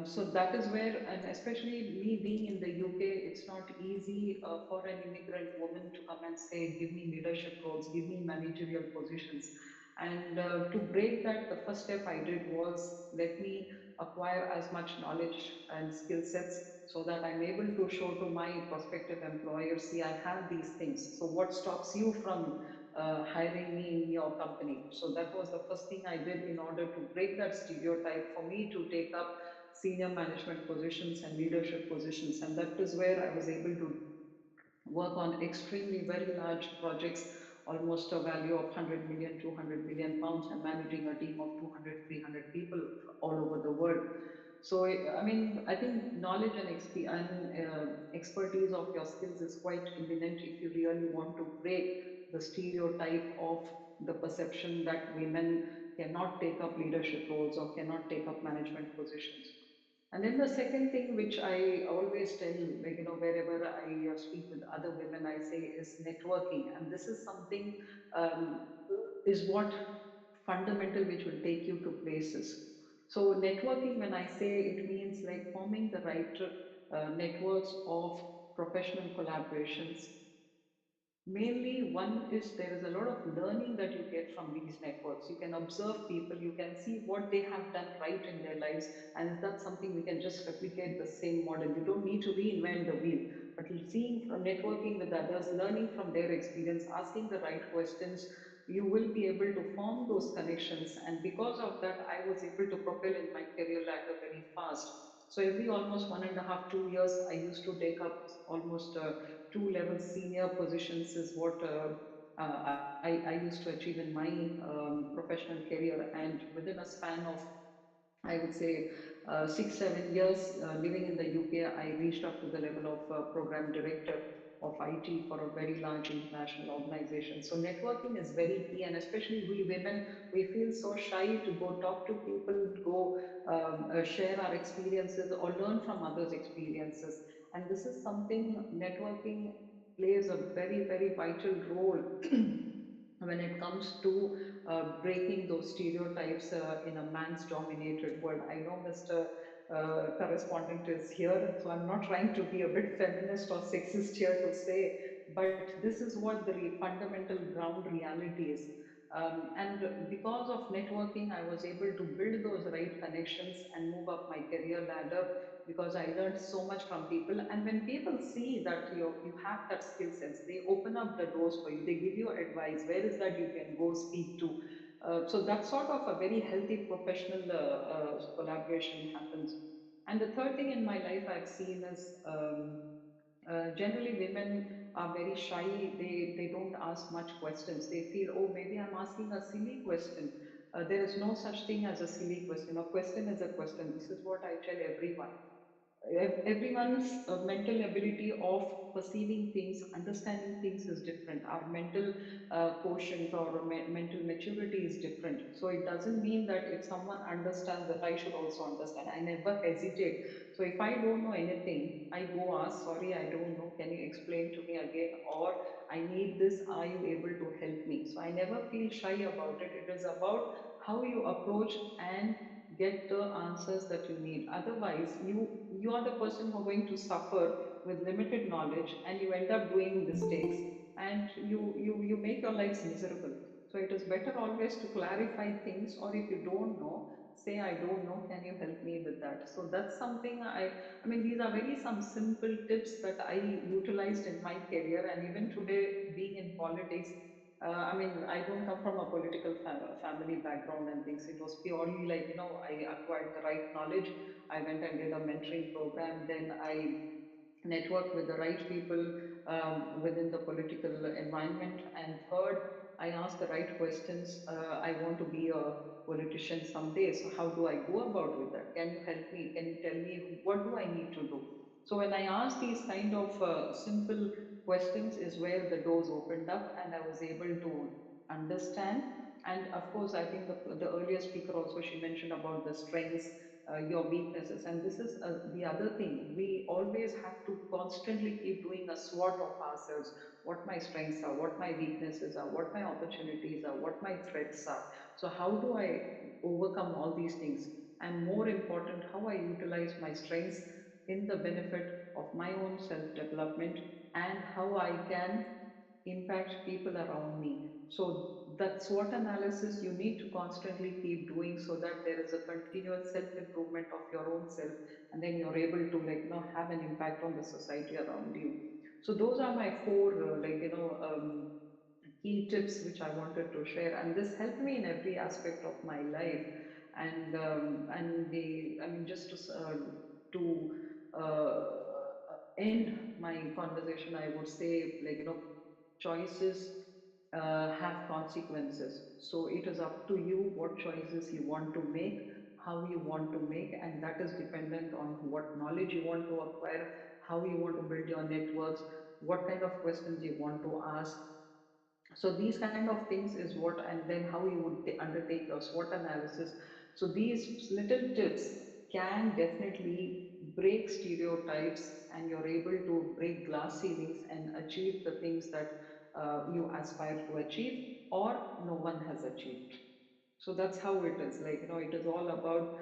Speaker 7: So that is where, and especially me being in the UK, it's not easy for an immigrant woman to come and say, give me leadership roles, give me managerial positions. And to break that, the first step I did was, let me acquire as much knowledge and skill sets so that I'm able to show to my prospective employers, see, I have these things. So what stops you from hiring me in your company? So that was the first thing I did in order to break that stereotype, for me to take up senior management positions and leadership positions. And that is where I was able to work on extremely very large projects, almost a value of 100 million, 200 million pounds, and managing a team of 200, 300 people all over the world. So, I mean, I think knowledge and expertise of your skills is quite imminent if you really want to break the stereotype of the perception that women cannot take up leadership roles or cannot take up management positions. And then the second thing, which I always tell, like, wherever I speak with other women, I say is networking. And this is something, um, is what fundamental, which will take you to places. So networking, when I say, it means like forming the right networks of professional collaborations. Mainly, one is there is a lot of learning that you get from these networks. You can observe people, you can see what they have done right in their lives, and is that something we can just replicate the same model? You don't need to reinvent the wheel. But seeing from networking with others, learning from their experience, asking the right questions, you will be able to form those connections. And because of that, I was able to propel in my career ladder very fast. So every almost 1.5, 2 years, I used to take up almost two levels senior positions is what I used to achieve in my professional career. And within a span of, I would say, 6, 7 years living in the UK, I reached up to the level of program director of IT for a very large international organization. So networking is very key, and especially we women, we feel so shy to go talk to people, go share our experiences or learn from others' experiences. And this is something networking plays a very, very vital role when it comes to breaking those stereotypes in a man's dominated world. I know Mr. Correspondent is here, so I'm not trying to be a bit feminist or sexist here to say, but this is what the fundamental ground reality is. And because of networking, I was able to build those right connections and move up my career ladder, because I learned so much from people. And when people see that you have that skill sets, they open up the doors for you. They give you advice. Where is that you can go speak to? So that's sort of a very healthy professional collaboration happens. And the third thing in my life I've seen is generally women are very shy. They don't ask much questions. They feel, oh, maybe I'm asking a silly question. There is no such thing as a silly question. A question is a question. This is what I tell everyone. Everyone's mental ability of perceiving things, understanding things is different. Our mental quotient or mental maturity is different. So it doesn't mean that if someone understands that I should also understand. I never hesitate. So if I don't know anything, I go ask, sorry, I don't know. Can you explain to me again? Or I need this. Are you able to help me? So I never feel shy about it. It is about how you approach and get the answers that you need. Otherwise, you are the person who are going to suffer with limited knowledge, and you end up doing mistakes, and you make your lives miserable. So it is better always to clarify things, or if you don't know, say, I don't know, can you help me with that? So that's something I mean, these are very some simple tips that I utilized in my career. And even today, being in politics, I mean, I don't come from a political family background and things. It was purely like, I acquired the right knowledge. I went and did a mentoring program. Then I network with the right people within the political environment. And third, I ask the right questions. I want to be a politician someday. So how do I go about with that? Can you help me? Can you tell me what do I need to do? So when I asked these kind of simple questions is where the doors opened up, and I was able to understand. And of course, I think the earlier speaker also, she mentioned about the strengths, your weaknesses. And this is the other thing. We always have to constantly keep doing a SWOT of ourselves: what my strengths are, what my weaknesses are, what my opportunities are, what my threats are. So, how do I overcome all these things? And more important, how I utilize my strengths in the benefit of my own self development, and how I can impact people around me. So that SWOT analysis you need to constantly keep doing, so that there is a continuous self improvement of your own self, and then you're able to, like, have an impact on the society around you. So those are my four key tips which I wanted to share, and this helped me in every aspect of my life. And the I mean, just to end my conversation, I would say, like, choices have consequences. So it is up to you what choices you want to make, how you want to make, and that is dependent on what knowledge you want to acquire, how you want to build your networks, what kind of questions you want to ask. So these kind of things is what, and then how you would undertake your SWOT analysis. So these little tips can definitely break stereotypes, and you're able to break glass ceilings and achieve the things that you aspire to achieve, or no one has achieved. So that's how it is. Like, it is all about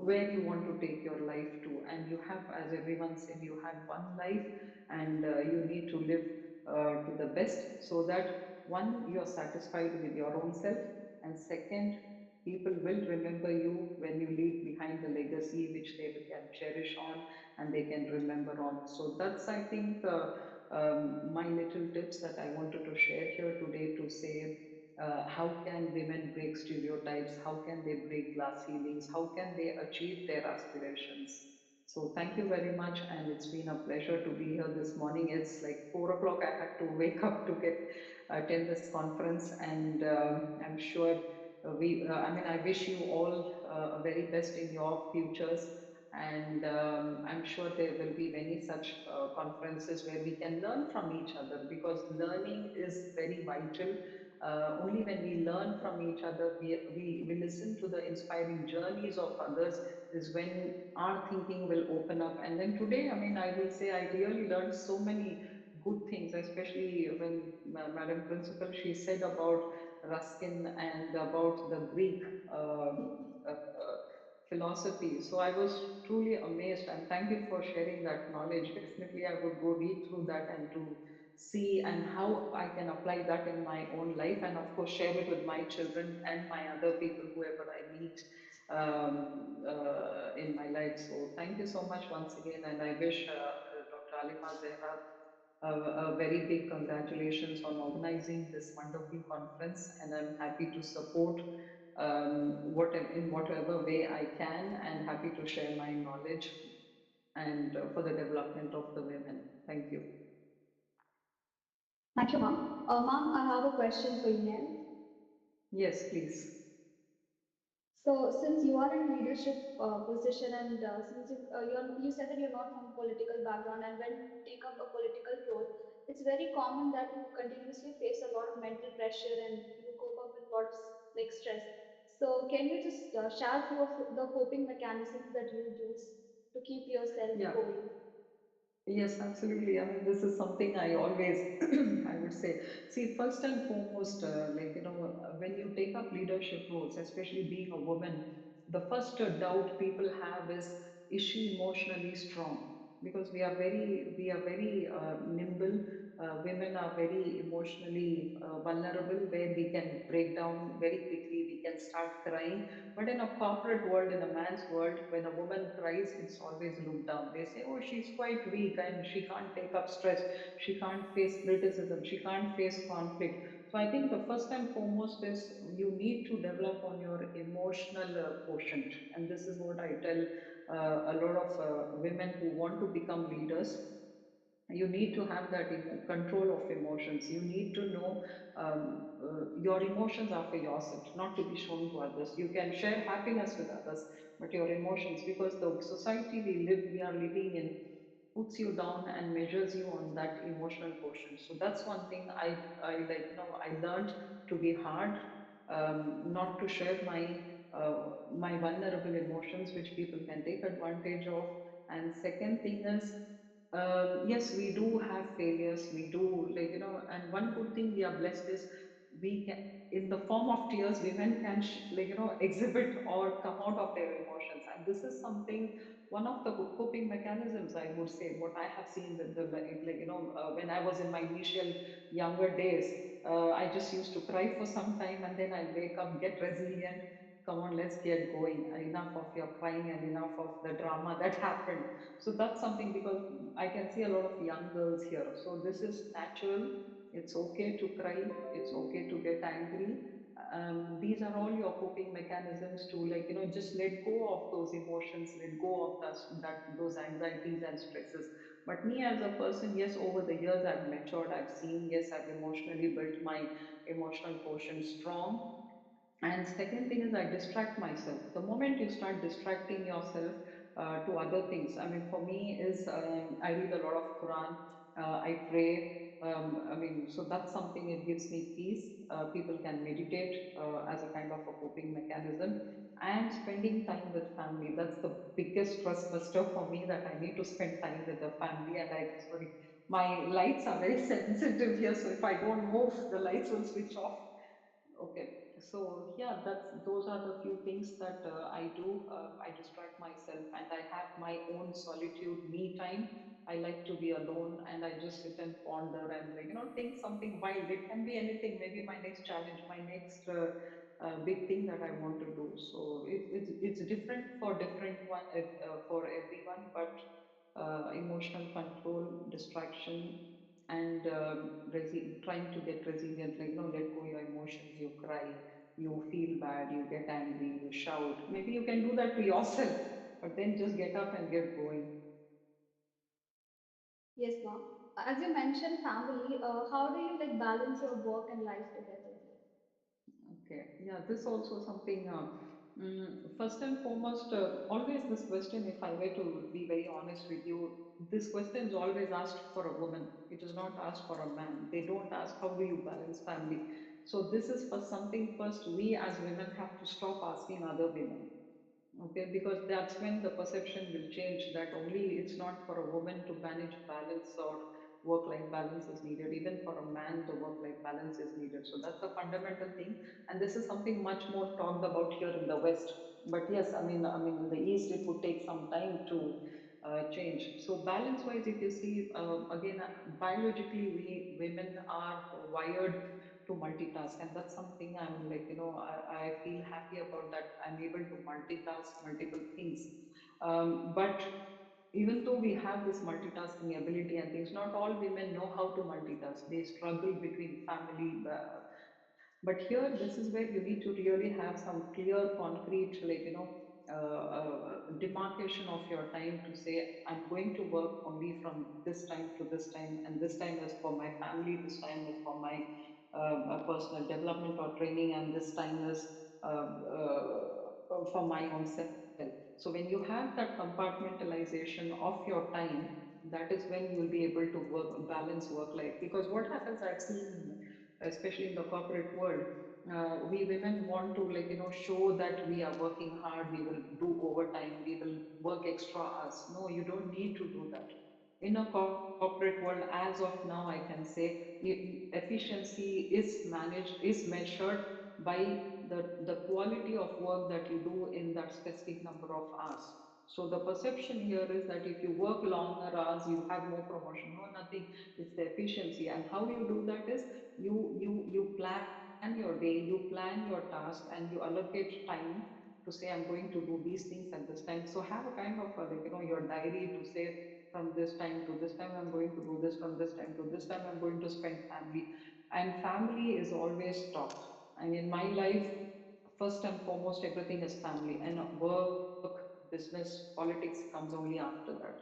Speaker 7: where you want to take your life to. And you have, as everyone said, you have one life, and you need to live to the best, so that one, you're satisfied with your own self, and second, People will remember you when you leave behind a legacy which can cherish on and they can remember on. So that's, I think, my little tips that I wanted to share here today to say how can women break stereotypes? How can they break glass ceilings? How can they achieve their aspirations? So thank you very much, and it's been a pleasure to be here this morning. It's like 4 o'clock. I had to wake up to get attend this conference, and I'm sure I mean, I wish you all a very best in your futures. And I'm sure there will be many such conferences where we can learn from each other, because learning is very vital. Only when we learn from each other, we listen to the inspiring journeys of others, is when our thinking will open up. And then today, I mean, I will say I really learned so many good things, especially when Madam Principal, she said about Ruskin and about the Greek uh, philosophy. So I was truly amazed, and thank you for sharing that knowledge. Definitely, I would go read through that and to see and how I can apply that in my own life, and of course share it with my children and my other people, whoever I meet in my life. So thank you so much once again, and I wish Dr. Alima Zehra a very big congratulations on organizing this wonderful conference, and I'm happy to support in whatever way I can, and happy to share my knowledge and for the development of the women. Thank you.
Speaker 5: Thank you, ma'am. Ma'am, I have a question for you, Nell.
Speaker 7: Yes, please.
Speaker 5: So, since you are in leadership position, and since you said that you're not from a political background, and when you take up a political role, it's very common that you continuously face a lot of mental pressure and you cope up with a lot of like stress. So, can you just share a few of the coping mechanisms that you use to keep yourself
Speaker 7: Yeah.
Speaker 5: going?
Speaker 7: Yes, absolutely. I mean, this is something I always, I would say, see, first and foremost, when you take up leadership roles, especially being a woman, the first doubt people have is she emotionally strong? Because we are very nimble. Women are very emotionally vulnerable, where we can break down very quickly. We can start crying. But in a corporate world, in a man's world, when a woman cries, it's always looked down. They say, oh, she's quite weak and she can't take up stress. She can't face criticism. She can't face conflict. So I think the first and foremost is you need to develop on your emotional quotient. And this is what I tell a lot of women who want to become leaders. You need to have that control of emotions. You need to know your emotions are for yourself, not to be shown to others. You can share happiness with others, but your emotions, because the society we are living in puts you down and measures you on that emotional quotient. So that's one thing I learned to be hard, not to share uh, my vulnerable emotions, which people can take advantage of. And second thing is, yes, we do have failures. We do, and one good thing we are blessed is we can, in the form of tears, women can exhibit or come out of their emotions. And this is something, one of the coping mechanisms, I would say, what I have seen with when I was in my initial younger days. I just used to cry for some time, and then I'll wake up, get resilient. Come on, let's get going. Enough of your crying and enough of the drama that happened. So that's something, because I can see a lot of young girls here. So this is natural. It's okay to cry. It's okay to get angry. These are all your coping mechanisms to, just let go of those emotions, let go of those anxieties and stresses. But me as a person, yes, over the years I've matured. I've seen, yes, I've emotionally built my emotional quotient strong. And second thing is, I distract myself. The moment you start distracting yourself to other things, I mean, for me is I read a lot of Quran, I pray. I mean, so that's something, it gives me peace. People can meditate as a kind of a coping mechanism. And spending time with family, that's the biggest stress buster for me, that I need to spend time with the family. And sorry, my lights are very sensitive here. So if I don't move, the lights will switch off. Okay. So yeah, those are the few things that I do. I distract myself, and I have my own solitude, me time. I like to be alone, and I just sit and ponder and think something wild. It can be anything. Maybe my next challenge, my next big thing that I want to do. So it's different for different one for everyone, but emotional control, distraction, and trying to get resilient, like, let go your emotions. You cry, you feel bad, you get angry, you shout. Maybe you can do that to yourself, but then just get up and get going.
Speaker 5: Yes, ma'am. As you mentioned, family, how do you like balance your work and life together? Like,
Speaker 7: Okay, yeah, this also something. First and foremost, always this question, if I were to be very honest with you, this question is always asked for a woman. It is not asked for a man. They don't ask, how do you balance family? So this is for something first we as women have to stop asking other women. Okay, because that's when the perception will change, that only it's not for a woman to manage balance, or work life balance is needed. Even for a man, the work life balance is needed. So that's a fundamental thing. And this is something much more talked about here in the West. But yes, I mean, in the East, it would take some time to change. So balance wise, if you see, again, biologically, we women are wired to multitask, and that's something I'm like, I feel happy about, that I'm able to multitask multiple things. But even though we have this multitasking ability and things, not all women know how to multitask. They struggle between family, but here, this is where you need to really have some clear, concrete, demarcation of your time, to say, I'm going to work only from this time to this time, and this time is for my family, this time is for my personal development or training, and this time is for my own self. So when you have that compartmentalization of your time, that is when you'll be able to work balance work life. Because what happens, I've seen, especially in the corporate world, we women want to, show that we are working hard, we will do overtime, we will work extra hours. No, you don't need to do that. In a corporate world, as of now, I can say, efficiency is managed, is measured by the quality of work that you do in that specific number of hours. So the perception here is that if you work longer hours, you have more promotion. No, nothing. It's the efficiency. And how you do that is, you plan your day, you plan your task, and you allocate time to say, I'm going to do these things at this time. So have a kind of your diary to say, from this time to this time I'm going to do this, from this time to this time I'm going to spend family. And family is always top. And in my life, first and foremost, everything is family, and work, business, politics comes only after that.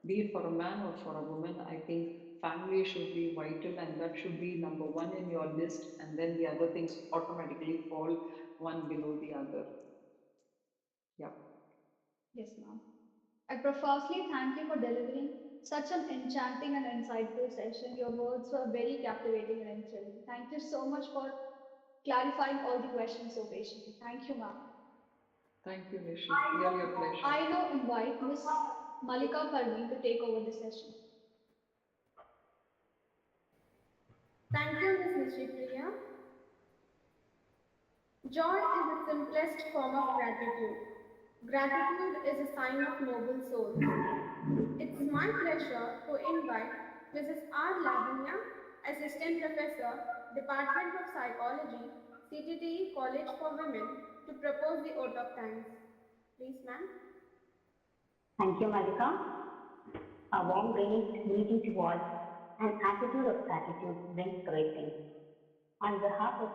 Speaker 7: Be it for a man or for a woman, I think family should be vital, and that should be number one in your list, and then the other things automatically fall one below the other. Yeah.
Speaker 5: yes, ma'am. I profusely thank you for delivering such an enchanting and insightful session. Your words were very captivating and thrilling. Thank you so much for clarifying all the questions so patiently. Thank you, ma'am.
Speaker 7: Thank you, Nishi. Really a pleasure.
Speaker 5: I now invite Miss Malika Parveen to take over the session.
Speaker 2: Thank you, Ms. Nishipriya. Joy is the simplest form of gratitude. Gratitude is a sign of noble souls. It's my pleasure to invite Mrs. R. Lavanya, Assistant Professor, Department of Psychology, CTTE College for Women, to propose the vote of thanks. Please, ma'am.
Speaker 8: Thank you, Malika. A warm greeting to all. An attitude of gratitude brings great things. On behalf of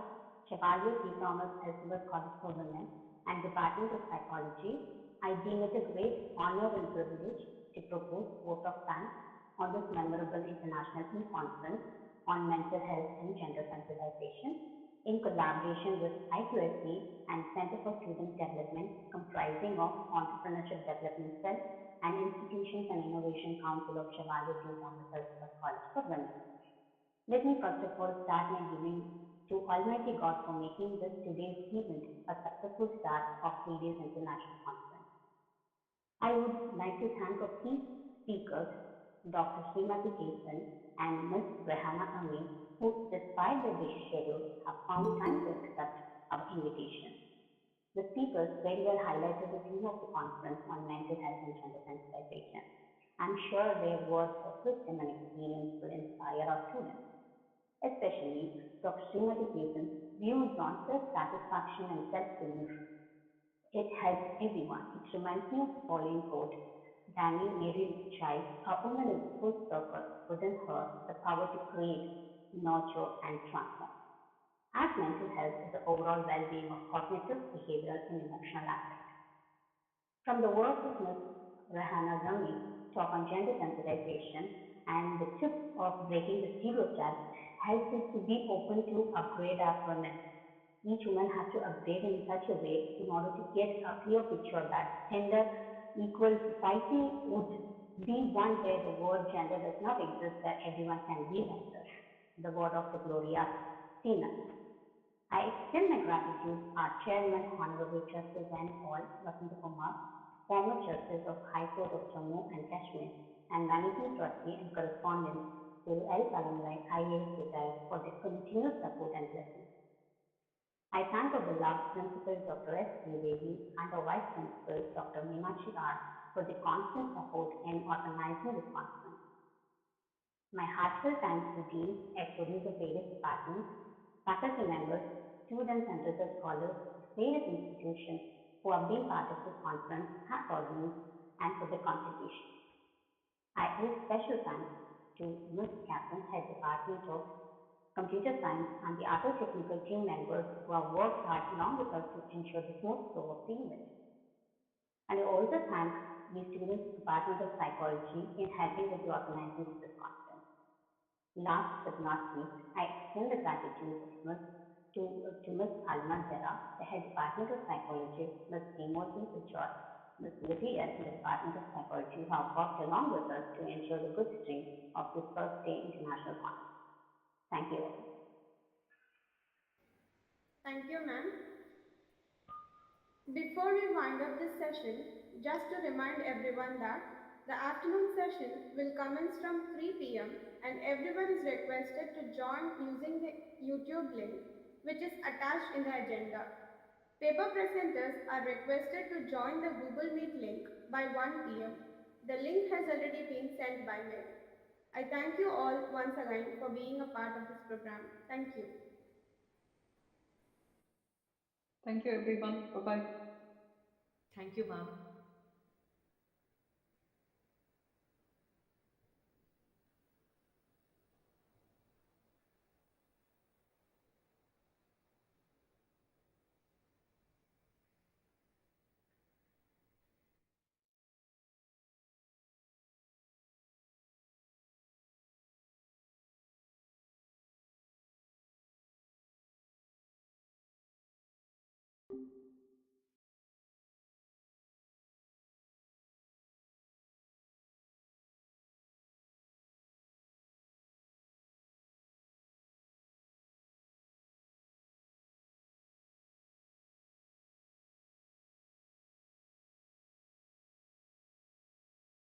Speaker 8: Chevalier T. Thomas Elizabeth College for Women and Department of Psychology, I deem it a great honor and privilege to propose vote of thanks on this memorable international e-conference on mental health and gender sensitization in collaboration with IQSC and Center for Student Development, comprising of Entrepreneurship Development Cell and Institutions and Innovation Council of Chevalier T. Thomas Elizabeth College for Women. Let me first of all start by giving to Almighty God for making this today's event a successful start of 3 days international conference. I would like to thank our key speakers, Dr. Srimati Jason and Ms. Brahana Amin, who, despite their busy schedules, have found time to accept our invitation. The speakers very well highlighted the theme of the conference on mental health and gender sensitization. I'm sure their words of wisdom and experience will inspire our students. especially Dr. Srimati Ketan's views on self-satisfaction and self-belief. It helps everyone. It reminds me of the following quote: Dani Mary Child, a woman is a full circle, within her the power to create, nurture, and transform. As mental health is the overall well-being of cognitive, behavioral, and emotional aspect. From the work of Ms. Rahana Rami, talk on gender sensitization and the tips of breaking the stereotypes helps us to be open to upgrade our premise. Each woman has to upgrade in such a way in order to get a clear picture that gender equal society would be one where the word gender does not exist, where everyone can be themselves. The word of the Gloria Steinem. I extend my gratitude to our chairman, Honorable Justice N. Paul Vasant Kumar, former Justice of High Court of Jammu and Kashmir, and Managing Trustee and Correspondent to L. Palamlai IAS retired for their continued support and blessings. I thank our beloved Principal Dr. S. Devi and our Vice Principal Dr. Meenakshi R. for the constant support in organizing this conference. My heartfelt thanks to Deans, HODs of various departments, faculty members, students and research scholars of various institutions who have been part of this conference as audience and for their contribution. I owe special thanks to Ms. Catherine, Head Department of Computer Science, and the other technical team members who have worked hard along with us to ensure the smooth flow of the event. And I also thank the students of Department of Psychology in helping with the organizing of this conference. Last but not least, I extend the gratitude of to Ms. Alma Zera, the Head Department of Psychology, Ms. Timothy Bichot, Ms. Libby S. in the Department of Psychology, who have worked along with us to ensure the good stream of this first day international conference. Thank you all.
Speaker 2: Thank you, ma'am. Before we wind up this session, just to remind everyone that the afternoon session will commence from 3 p.m. and everyone is requested to join using the YouTube link which is attached in the agenda. Paper presenters are requested to join the Google Meet link by 1 p.m. The link has already been sent by mail. I thank you all once again for being a part of this program. Thank you.
Speaker 7: Thank you, everyone. Bye bye.
Speaker 1: Thank you, ma'am.